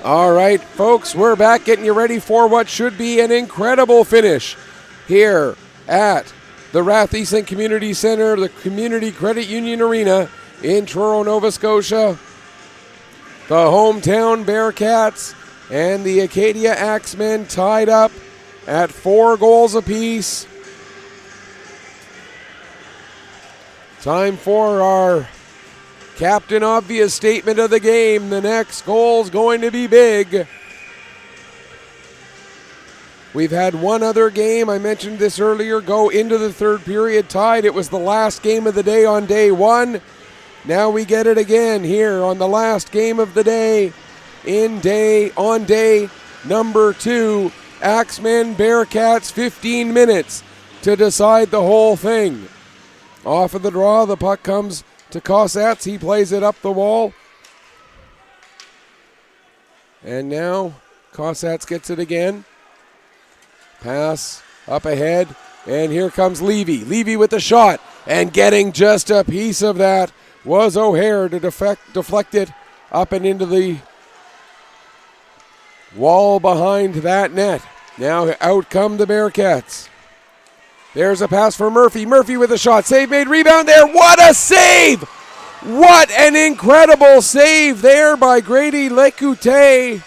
All right, folks, we're back getting you ready for what should be an incredible finish here at the Rathieson Community Centre, the Community Credit Union Arena in Truro, Nova Scotia. The hometown Bearcats and the Acadia Axemen tied up at 4 goals apiece. Time for our Captain Obvious statement of the game. The next goal's going to be big. We've had one other game, I mentioned this earlier, go into the third period tied. It was the last game of the day on day 1. Now we get it again here on the last game of the day on day number 2. Axemen Bearcats, 15 minutes to decide the whole thing. Off of the draw, the puck comes to Cossats. He plays it up the wall. And now Cossats gets it again. Pass up ahead. And here comes Levy. Levy with the shot. And getting just a piece of that was O'Hare to deflect it up and into the wall behind that net. Now out come the Bearcats. There's a pass for Murphy. Murphy with a shot. Save made. Rebound there. What a save! What an incredible save there by Grady Lecoute.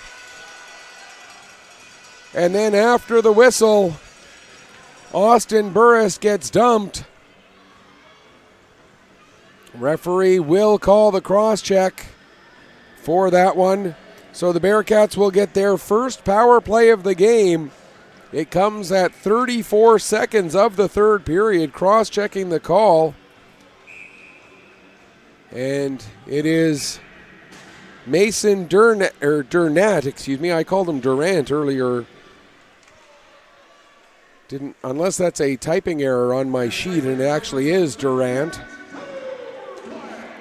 And then after the whistle, Austin Burris gets dumped. Referee will call the cross-check for that one. So the Bearcats will get their first power play of the game. It comes at 34 seconds of the third period, cross-checking the call. And it is Mason Durnat, I called him Durant earlier. Unless that's a typing error on my sheet, and it actually is Durant.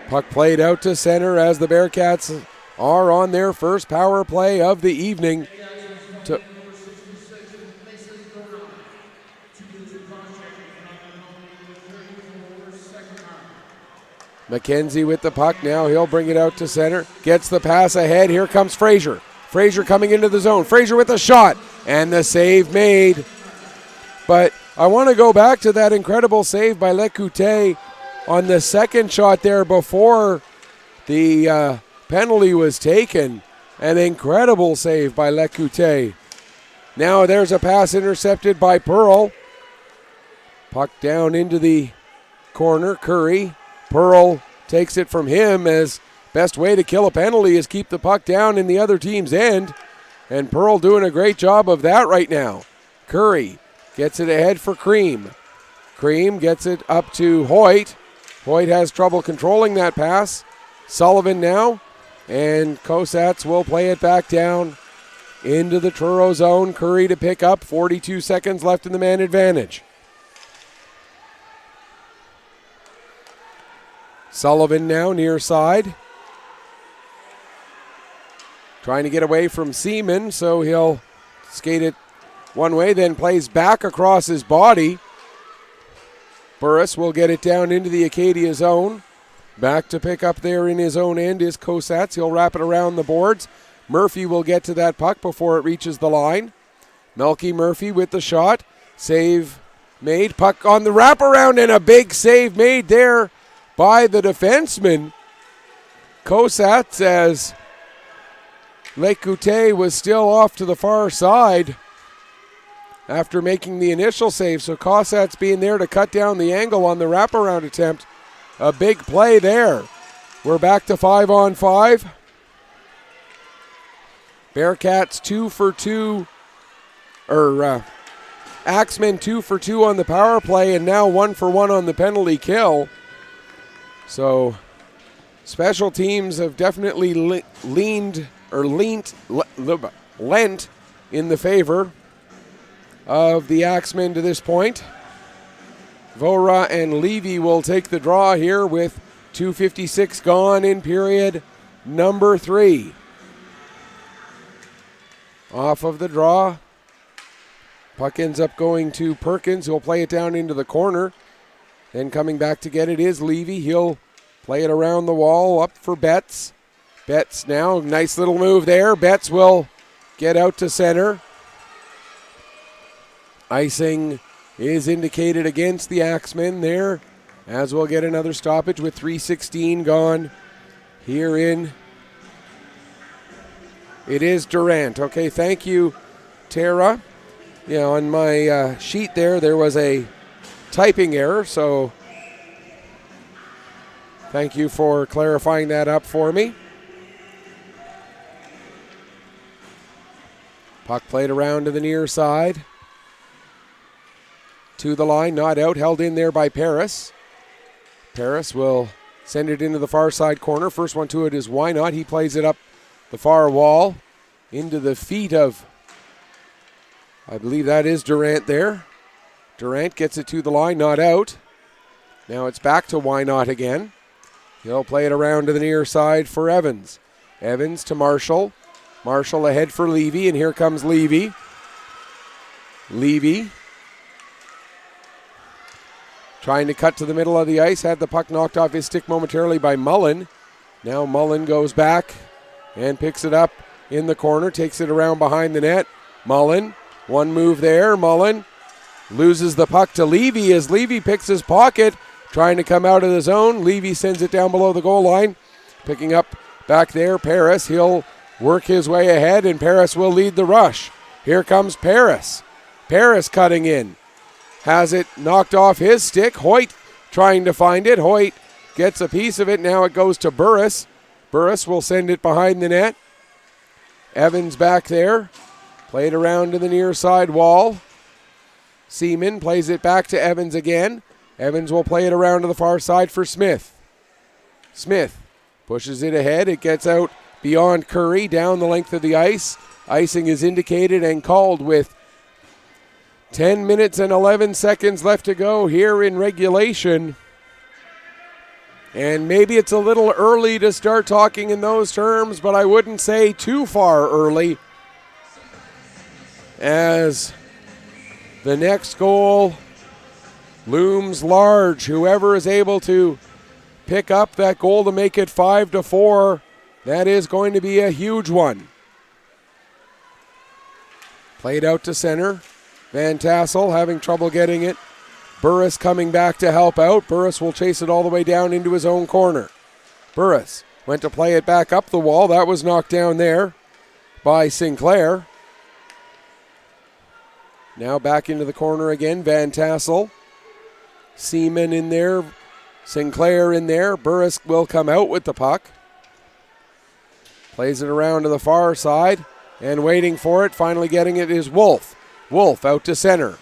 Puck played out to center as the Bearcats are on their first power play of the evening. McKenzie with the puck now. He'll bring it out to center. Gets the pass ahead. Here comes Fraser. Fraser coming into the zone. Fraser with a shot. And the save made. But I want to go back to that incredible save by Lecoute on the second shot there before the penalty was taken. An incredible save by Lecoute. Now there's a pass intercepted by Pearl. Puck down into the corner. Curry. Pearl takes it from him, as best way to kill a penalty is keep the puck down in the other team's end. And Pearl doing a great job of that right now. Curry gets it ahead for Cream. Cream gets it up to Hoyt. Hoyt has trouble controlling that pass. Sullivan now. And Cossats will play it back down into the Truro zone. Curry to pick up. 42 seconds left in the man advantage. Sullivan now near side. Trying to get away from Seaman, so he'll skate it one way, then plays back across his body. Burris will get it down into the Acadia zone. Back to pick up there in his own end is Cossats. He'll wrap it around the boards. Murphy will get to that puck before it reaches the line. Melky Murphy with the shot. Save made. Puck on the wraparound, and a big save made there by the defenseman. Cossats, as Lecoute was still off to the far side after making the initial save. So Cossats being there to cut down the angle on the wraparound attempt. A big play there. We're back to 5-on-5. Bearcats 2 for 2, Axemen 2 for 2 on the power play, and now 1 for 1 on the penalty kill. So special teams have definitely lent in the favor of the Axemen to this point. Vora and Levy will take the draw here with 2:56 gone in period number 3. Off of the draw. Puck ends up going to Perkins, who'll play it down into the corner. Then coming back to get it is Levy. He'll play it around the wall, up for Betts. Betts now, nice little move there. Betts will get out to center. Icing is indicated against the Axemen there, as we'll get another stoppage with 3:16 gone here in. It is Durant. Okay, thank you, Tara. On my sheet there was a typing error, so thank you for clarifying that up for me. Puck played around to the near side. To the line, not out, held in there by Paris. Paris will send it into the far side corner. First one to it is Why Not. He plays it up the far wall into the feet of, I believe that is Durant there. Durant gets it to the line, not out. Now it's back to Why Not again. He'll play it around to the near side for Evans. Evans to Marshall. Marshall ahead for Levy, and here comes Levy. Levy trying to cut to the middle of the ice, had the puck knocked off his stick momentarily by Mullen. Now Mullen goes back and picks it up in the corner, takes it around behind the net. Mullen, one move there. Mullen loses the puck to Levy as Levy picks his pocket, trying to come out of the zone. Levy sends it down below the goal line. Picking up back there, Paris. He'll work his way ahead, and Paris will lead the rush. Here comes Paris. Paris cutting in. Has it knocked off his stick. Hoyt trying to find it. Hoyt gets a piece of it. Now it goes to Burris. Burris will send it behind the net. Evans back there. Played around to the near side wall. Seaman plays it back to Evans again. Evans will play it around to the far side for Smith. Smith pushes it ahead. It gets out beyond Curry, down the length of the ice. Icing is indicated and called with 10 minutes and 11 seconds left to go here in regulation. And maybe it's a little early to start talking in those terms, but I wouldn't say too far early, as the next goal looms large. Whoever is able to pick up that goal to make it 5-4, that is going to be a huge one. Played out to center. Van Tassel having trouble getting it. Burris coming back to help out. Burris will chase it all the way down into his own corner. Burris went to play it back up the wall. That was knocked down there by Sinclair. Now back into the corner again. Van Tassel. Seaman in there. Sinclair in there. Burris will come out with the puck. Plays it around to the far side, and waiting for it, finally getting it, is Wolf. Wolf out to center.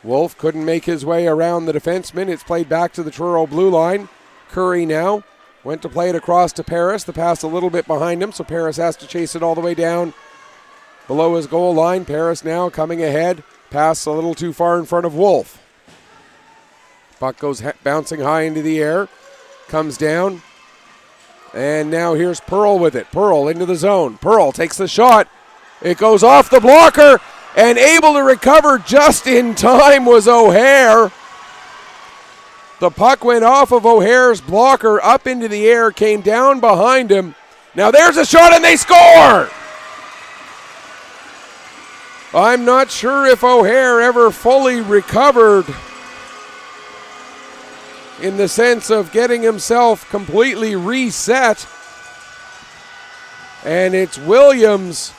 Wolf couldn't make his way around the defenseman. It's played back to the Truro blue line. Curry now went to play it across to Paris. The pass a little bit behind him, so Paris has to chase it all the way down below his goal line. Paris now coming ahead. Pass a little too far in front of Wolf. Puck goes bouncing high into the air. Comes down. And now here's Pearl with it. Pearl into the zone. Pearl takes the shot. It goes off the blocker, and able to recover just in time was O'Hare. The puck went off of O'Hare's blocker up into the air, came down behind him. Now there's a shot, and they score! I'm not sure if O'Hare ever fully recovered in the sense of getting himself completely reset. And it's Williams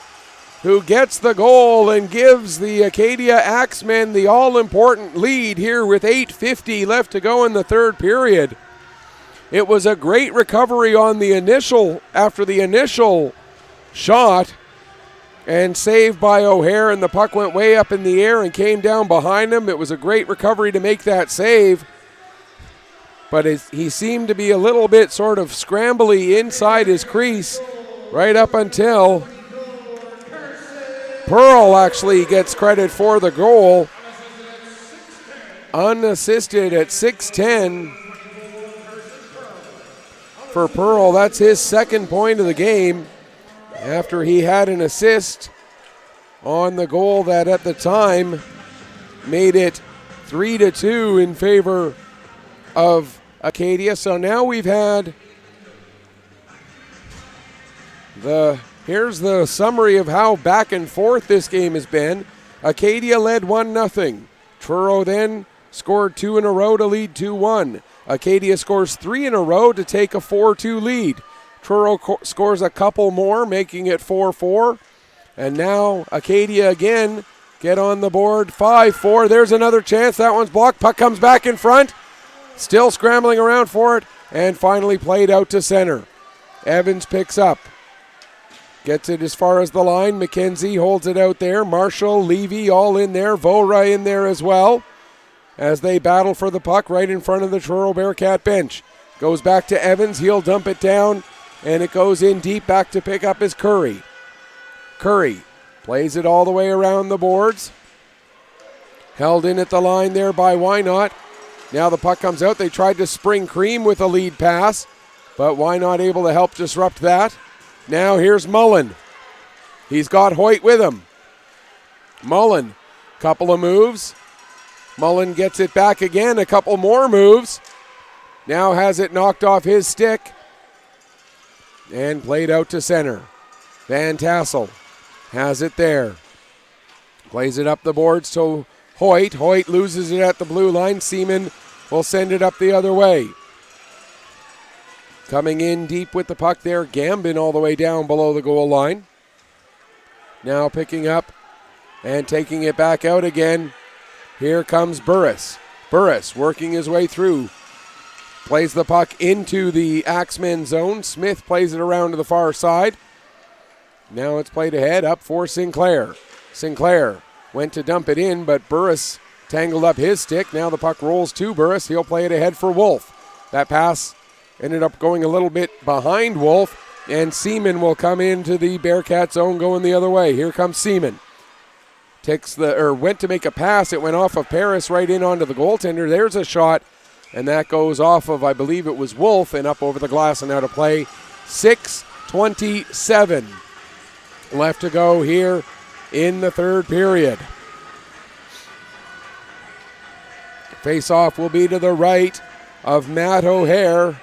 who gets the goal and gives the Acadia Axemen the all-important lead here with 8:50 left to go in the third period. It was a great recovery on the after the initial shot, and saved by O'Hare, and the puck went way up in the air and came down behind him. It was a great recovery to make that save. But he seemed to be a little bit sort of scrambly inside his crease right up until Pearl actually gets credit for the goal. Unassisted at 6:10 for Pearl. That's his second point of the game after he had an assist on the goal that at the time made it 3-2 in favor of Acadia. So now we've had Here's the summary of how back and forth this game has been. Acadia led 1-0. Truro then scored 2 in a row to lead 2-1. Acadia scores 3 in a row to take a 4-2 lead. Truro scores a couple more, making it 4-4. And now Acadia again get on the board, 5-4. There's another chance. That one's blocked. Puck comes back in front. Still scrambling around for it. And finally played out to center. Evans picks up. Gets it as far as the line. McKenzie holds it out there. Marshall, Levy all in there. Vora in there as well. As they battle for the puck right in front of the Truro Bearcat bench. Goes back to Evans. He'll dump it down. And it goes in deep. Back to pick up is Curry. Curry plays it all the way around the boards. Held in at the line there by Wynot. Now the puck comes out. They tried to spring cream with a lead pass. But Wynot able to help disrupt that. Now here's Mullen. He's got Hoyt with him. Mullen, couple of moves. Mullen gets it back again, a couple more moves. Now has it knocked off his stick. And played out to center. Van Tassel has it there. Plays it up the boards to Hoyt. Hoyt loses it at the blue line. Seaman will send it up the other way. Coming in deep with the puck there, Gambin all the way down below the goal line. Now picking up and taking it back out again. Here comes Burris. Burris working his way through. Plays the puck into the Axemen zone. Smith plays it around to the far side. Now it's played ahead up for Sinclair. Sinclair went to dump it in, but Burris tangled up his stick. Now the puck rolls to Burris. He'll play it ahead for Wolf. That pass ended up going a little bit behind Wolf, and Seaman will come into the Bearcat zone going the other way. Here comes Seaman. Went to make a pass. It went off of Paris right in onto the goaltender. There's a shot, and that goes off of, I believe it was Wolf, and up over the glass and out of play. 6:27 left to go here in the third period. Face-off will be to the right of Matt O'Hare.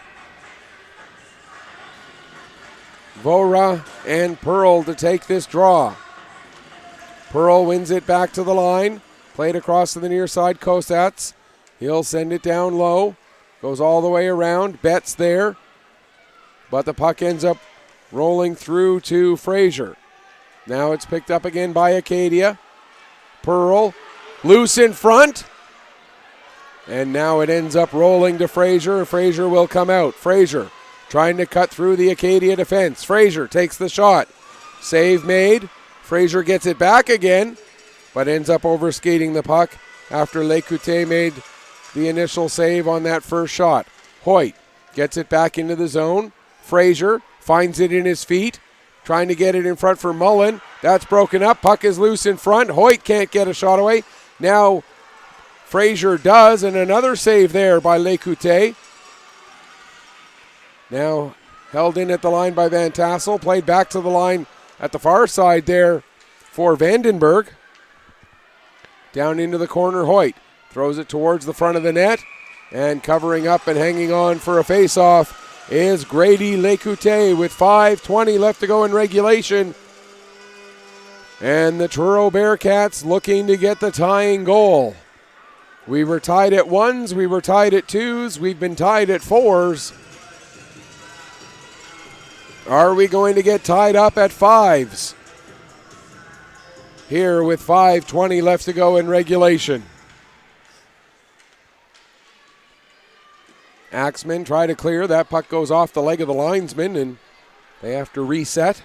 Vora and Pearl to take this draw. Pearl wins it back to the line. Played across to the near side, Kosats. He'll send it down low. Goes all the way around. Betts there. But the puck ends up rolling through to Fraser. Now it's picked up again by Acadia. Pearl loose in front. And now it ends up rolling to Fraser. Fraser will come out. Fraser trying to cut through the Acadia defense. Fraser takes the shot. Save made. Fraser gets it back again, but ends up overskating the puck after Lecoute made the initial save on that first shot. Hoyt gets it back into the zone. Fraser finds it in his feet, trying to get it in front for Mullen. That's broken up. Puck is loose in front. Hoyt can't get a shot away. Now Fraser does, and another save there by Lecoute. Now held in at the line by Van Tassel. Played back to the line at the far side there for Vandenberg. Down into the corner, Hoyt throws it towards the front of the net. And covering up and hanging on for a face-off is Grady Lecoute with 5:20 left to go in regulation. And the Truro Bearcats looking to get the tying goal. We were tied at 1s, we were tied at 2s, we've been tied at 4s. Are we going to get tied up at 5s? Here with 5:20 left to go in regulation. Axemen try to clear. That puck goes off the leg of the linesman, and they have to reset.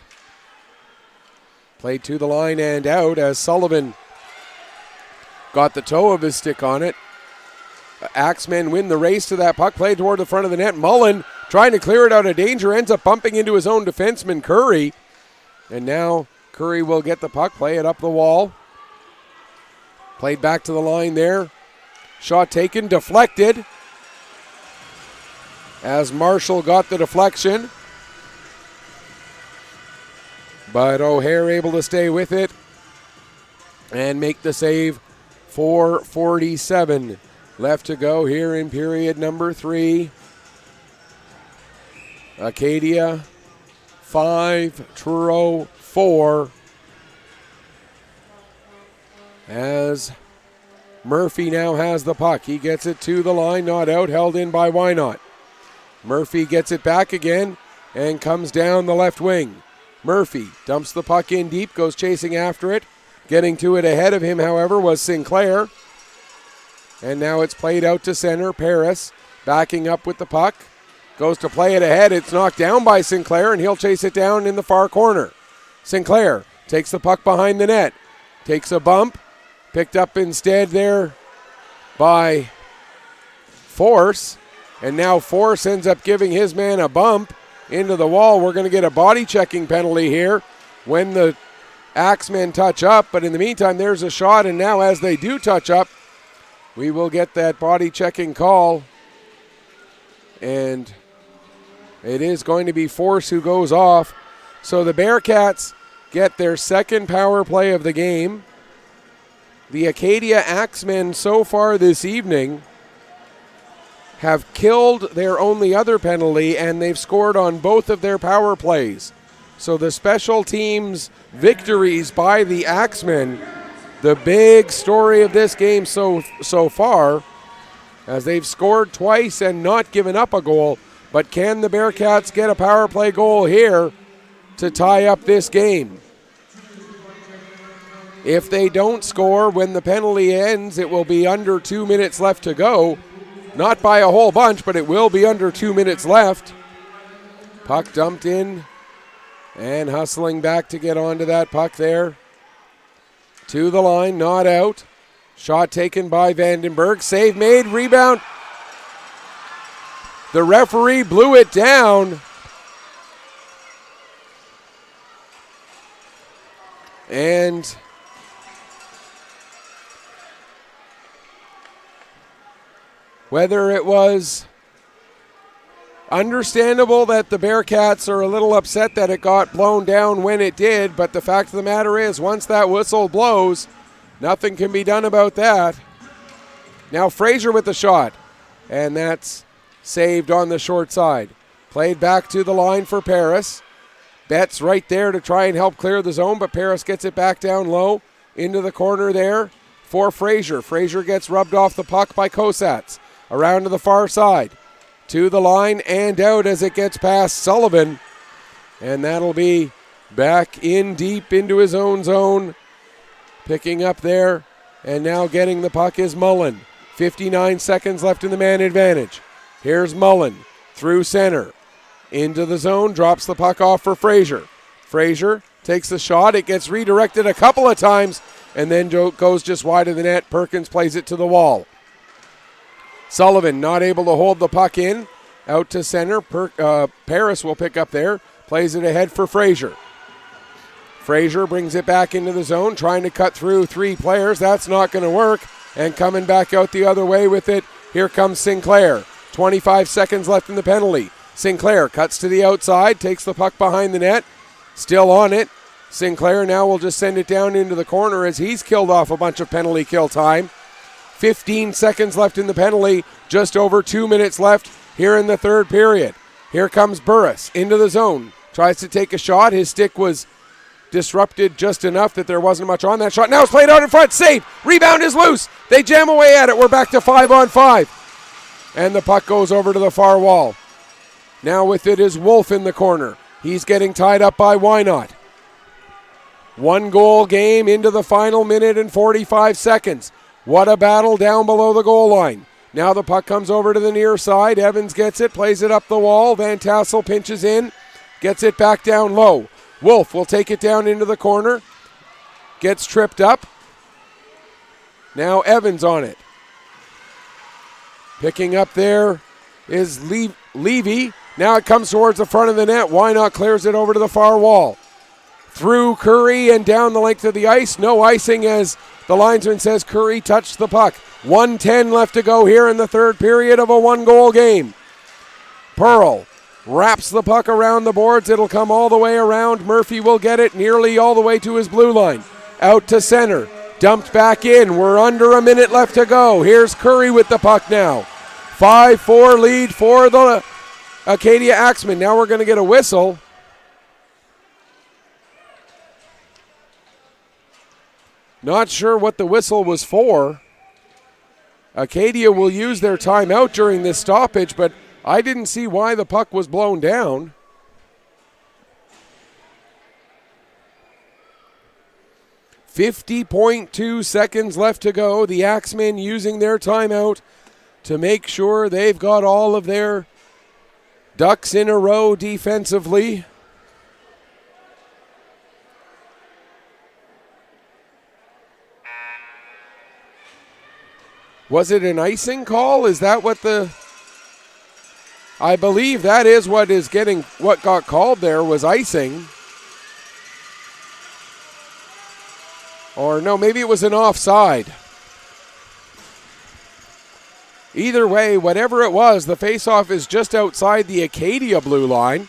Played to the line and out as Sullivan got the toe of his stick on it. Axemen win the race to that puck. Played toward the front of the net. Mullen trying to clear it out of danger. Ends up bumping into his own defenseman, Curry. And now Curry will get the puck. Play it up the wall. Played back to the line there. Shot taken. Deflected. As Marshall got the deflection. But O'Hare able to stay with it and make the save. 4:47 left to go here in period number 3. Acadia 5-4 as Murphy now has the puck. He gets it to the line, not out, held in by Wynot. Murphy gets it back again and comes down the left wing. Murphy dumps the puck in deep, goes chasing after it. Getting to it ahead of him, however, was Sinclair. And now it's played out to center. Paris backing up with the puck. Goes to play it ahead. It's knocked down by Sinclair, and he'll chase it down in the far corner. Sinclair takes the puck behind the net. Takes a bump. Picked up instead there by Force. And now Force ends up giving his man a bump into the wall. We're going to get a body checking penalty here when the Axemen touch up. But in the meantime, there's a shot. And now as they do touch up, we will get that body checking call. And it is going to be Force who goes off. So the Bearcats get their second power play of the game. The Acadia Axemen so far this evening have killed their only other penalty, and they've scored on both of their power plays. So the special teams victories by the Axemen, the big story of this game so far, as they've scored twice and not given up a goal. But can the Bearcats get a power play goal here to tie up this game? If they don't score when the penalty ends, it will be under 2 minutes left to go. Not by a whole bunch, but it will be under 2 minutes left. Puck dumped in and hustling back to get onto that puck there. To the line, not out. Shot taken by Vandenberg. Save made, rebound. The referee blew it down. And whether it was understandable that the Bearcats are a little upset that it got blown down when it did, but the fact of the matter is, once that whistle blows, nothing can be done about that. Now Fraser with the shot, and that's saved on the short side. Played back to the line for Paris. Betts right there to try and help clear the zone, but Paris gets it back down low into the corner there for Fraser. Fraser gets rubbed off the puck by Kosats. Around to the far side. To the line and out as it gets past Sullivan. And that'll be back in deep into his own zone. Picking up there. And now getting the puck is Mullen. 59 seconds left in the man advantage. Here's Mullen through center. Into the zone. Drops the puck off for Fraser. Fraser takes the shot. It gets redirected a couple of times. And then goes just wide of the net. Perkins plays it to the wall. Sullivan not able to hold the puck in. Out to center. Paris will pick up there. Plays it ahead for Fraser. Fraser brings it back into the zone, trying to cut through three players. That's not going to work. And coming back out the other way with it, here comes Sinclair. 25 seconds left in the penalty. Sinclair cuts to the outside, takes the puck behind the net. Still on it. Sinclair now will just send it down into the corner as he's killed off a bunch of penalty kill time. 15 seconds left in the penalty, just over 2 minutes left here in the third period. Here comes Burris into the zone. Tries to take a shot. His stick was disrupted just enough that there wasn't much on that shot. Now it's played out in front. Save. Rebound is loose. They jam away at it. We're back to 5-on-5. And the puck goes over to the far wall. Now with it is Wolf in the corner. He's getting tied up by Wynot. 1 goal game into the final minute and 45 seconds. What a battle down below the goal line. Now the puck comes over to the near side. Evans gets it, plays it up the wall. Van Tassel pinches in, gets it back down low. Wolf will take it down into the corner. Gets tripped up. Now Evans on it. Picking up there is Levy. Now it comes towards the front of the net. Wynot clears it over to the far wall. Through Curry and down the length of the ice. No icing as the linesman says Curry touched the puck. 1:10 left to go here in the third period of a 1-goal game. Pearl wraps the puck around the boards. It'll come all the way around. Murphy will get it nearly all the way to his blue line. Out to center. Dumped back in. We're under a minute left to go. Here's Curry with the puck now. 5-4 lead for the Acadia Axemen. Now we're going to get a whistle. Not sure what the whistle was for. Acadia will use their timeout during this stoppage, but I didn't see why the puck was blown down. .2 seconds left to go. The Axemen using their timeout to make sure they've got all of their ducks in a row defensively. Was it an icing call? Is that what I believe that is what got called there, was icing. Or no, maybe it was an offside. Either way, whatever it was, the faceoff is just outside the Acadia blue line.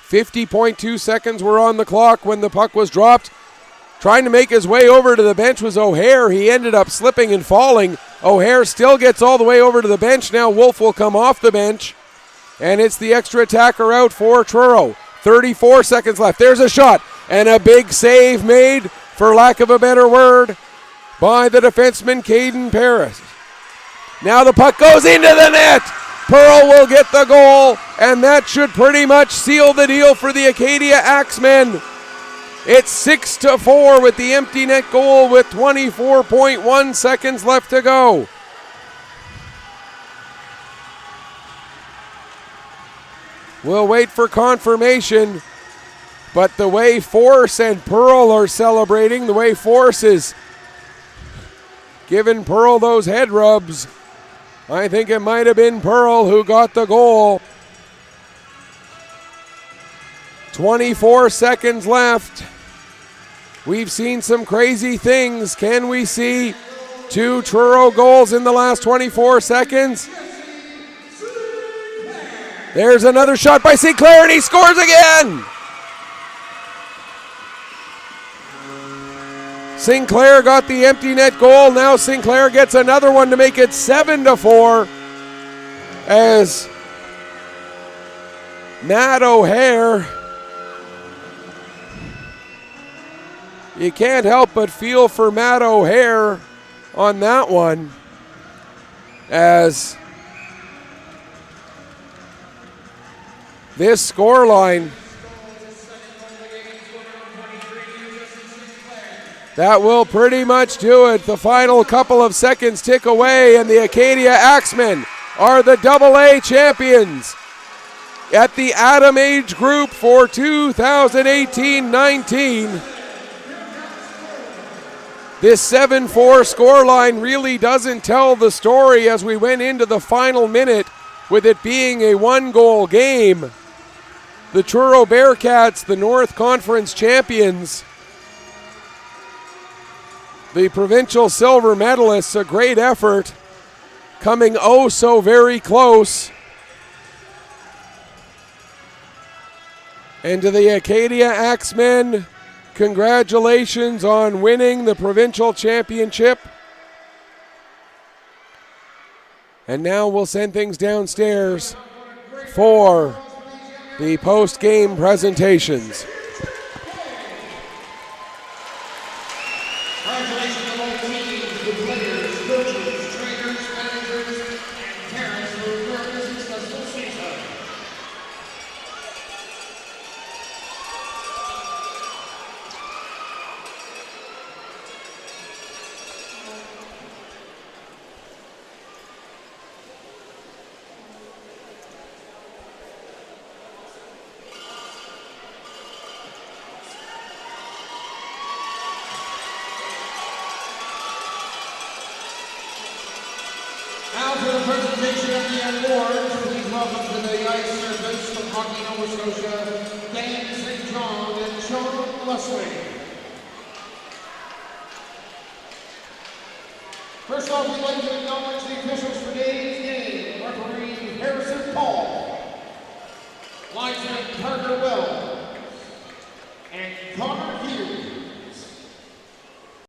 50.2 seconds were on the clock when the puck was dropped. Trying to make his way over to the bench was O'Hare. He ended up slipping and falling. O'Hare still gets all the way over to the bench. Now Wolf will come off the bench. And it's the extra attacker out for Truro. 34 seconds left. There's a shot. And a big save made, for lack of a better word, by the defenseman Caden Paris. Now the puck goes into the net. Pearl will get the goal, and that should pretty much seal the deal for the Acadia Axemen. It's 6-4 with the empty net goal with 24.1 seconds left to go. We'll wait for confirmation, but the way Force and Pearl are celebrating, the way Force is giving Pearl those head rubs, I think it might have been Pearl who got the goal. 24 seconds left. We've seen some crazy things. Can we see 2 Truro goals in the last 24 seconds? There's another shot by Sinclair, and he scores again! Sinclair got the empty net goal. Now Sinclair gets another one to make it 7-4 as Matt O'Hare, you can't help but feel for Matt O'Hare on that one, as this scoreline, that will pretty much do it. The final couple of seconds tick away, and the Acadia Axemen are the AA champions at the Atom Age Group for 2018-19. This 7-4 scoreline really doesn't tell the story as we went into the final minute with it being a 1-goal game. The Truro Bearcats, the North Conference champions, the provincial silver medalists, a great effort, coming oh so very close. And to the Acadia Axemen, congratulations on winning the provincial championship. And now we'll send things downstairs for the post-game presentations. Congratulations to all teams, the players, coaches, trainers, managers, and parents for your successful season. Now for the presentation of the awards, please welcome to the ice surface from Hockey Nova Scotia, Dan St. John and Sean Leslie. First off, we'd like to acknowledge the officials for today's game. Referee Harrison Paul, linesman Parker Wells, and Connor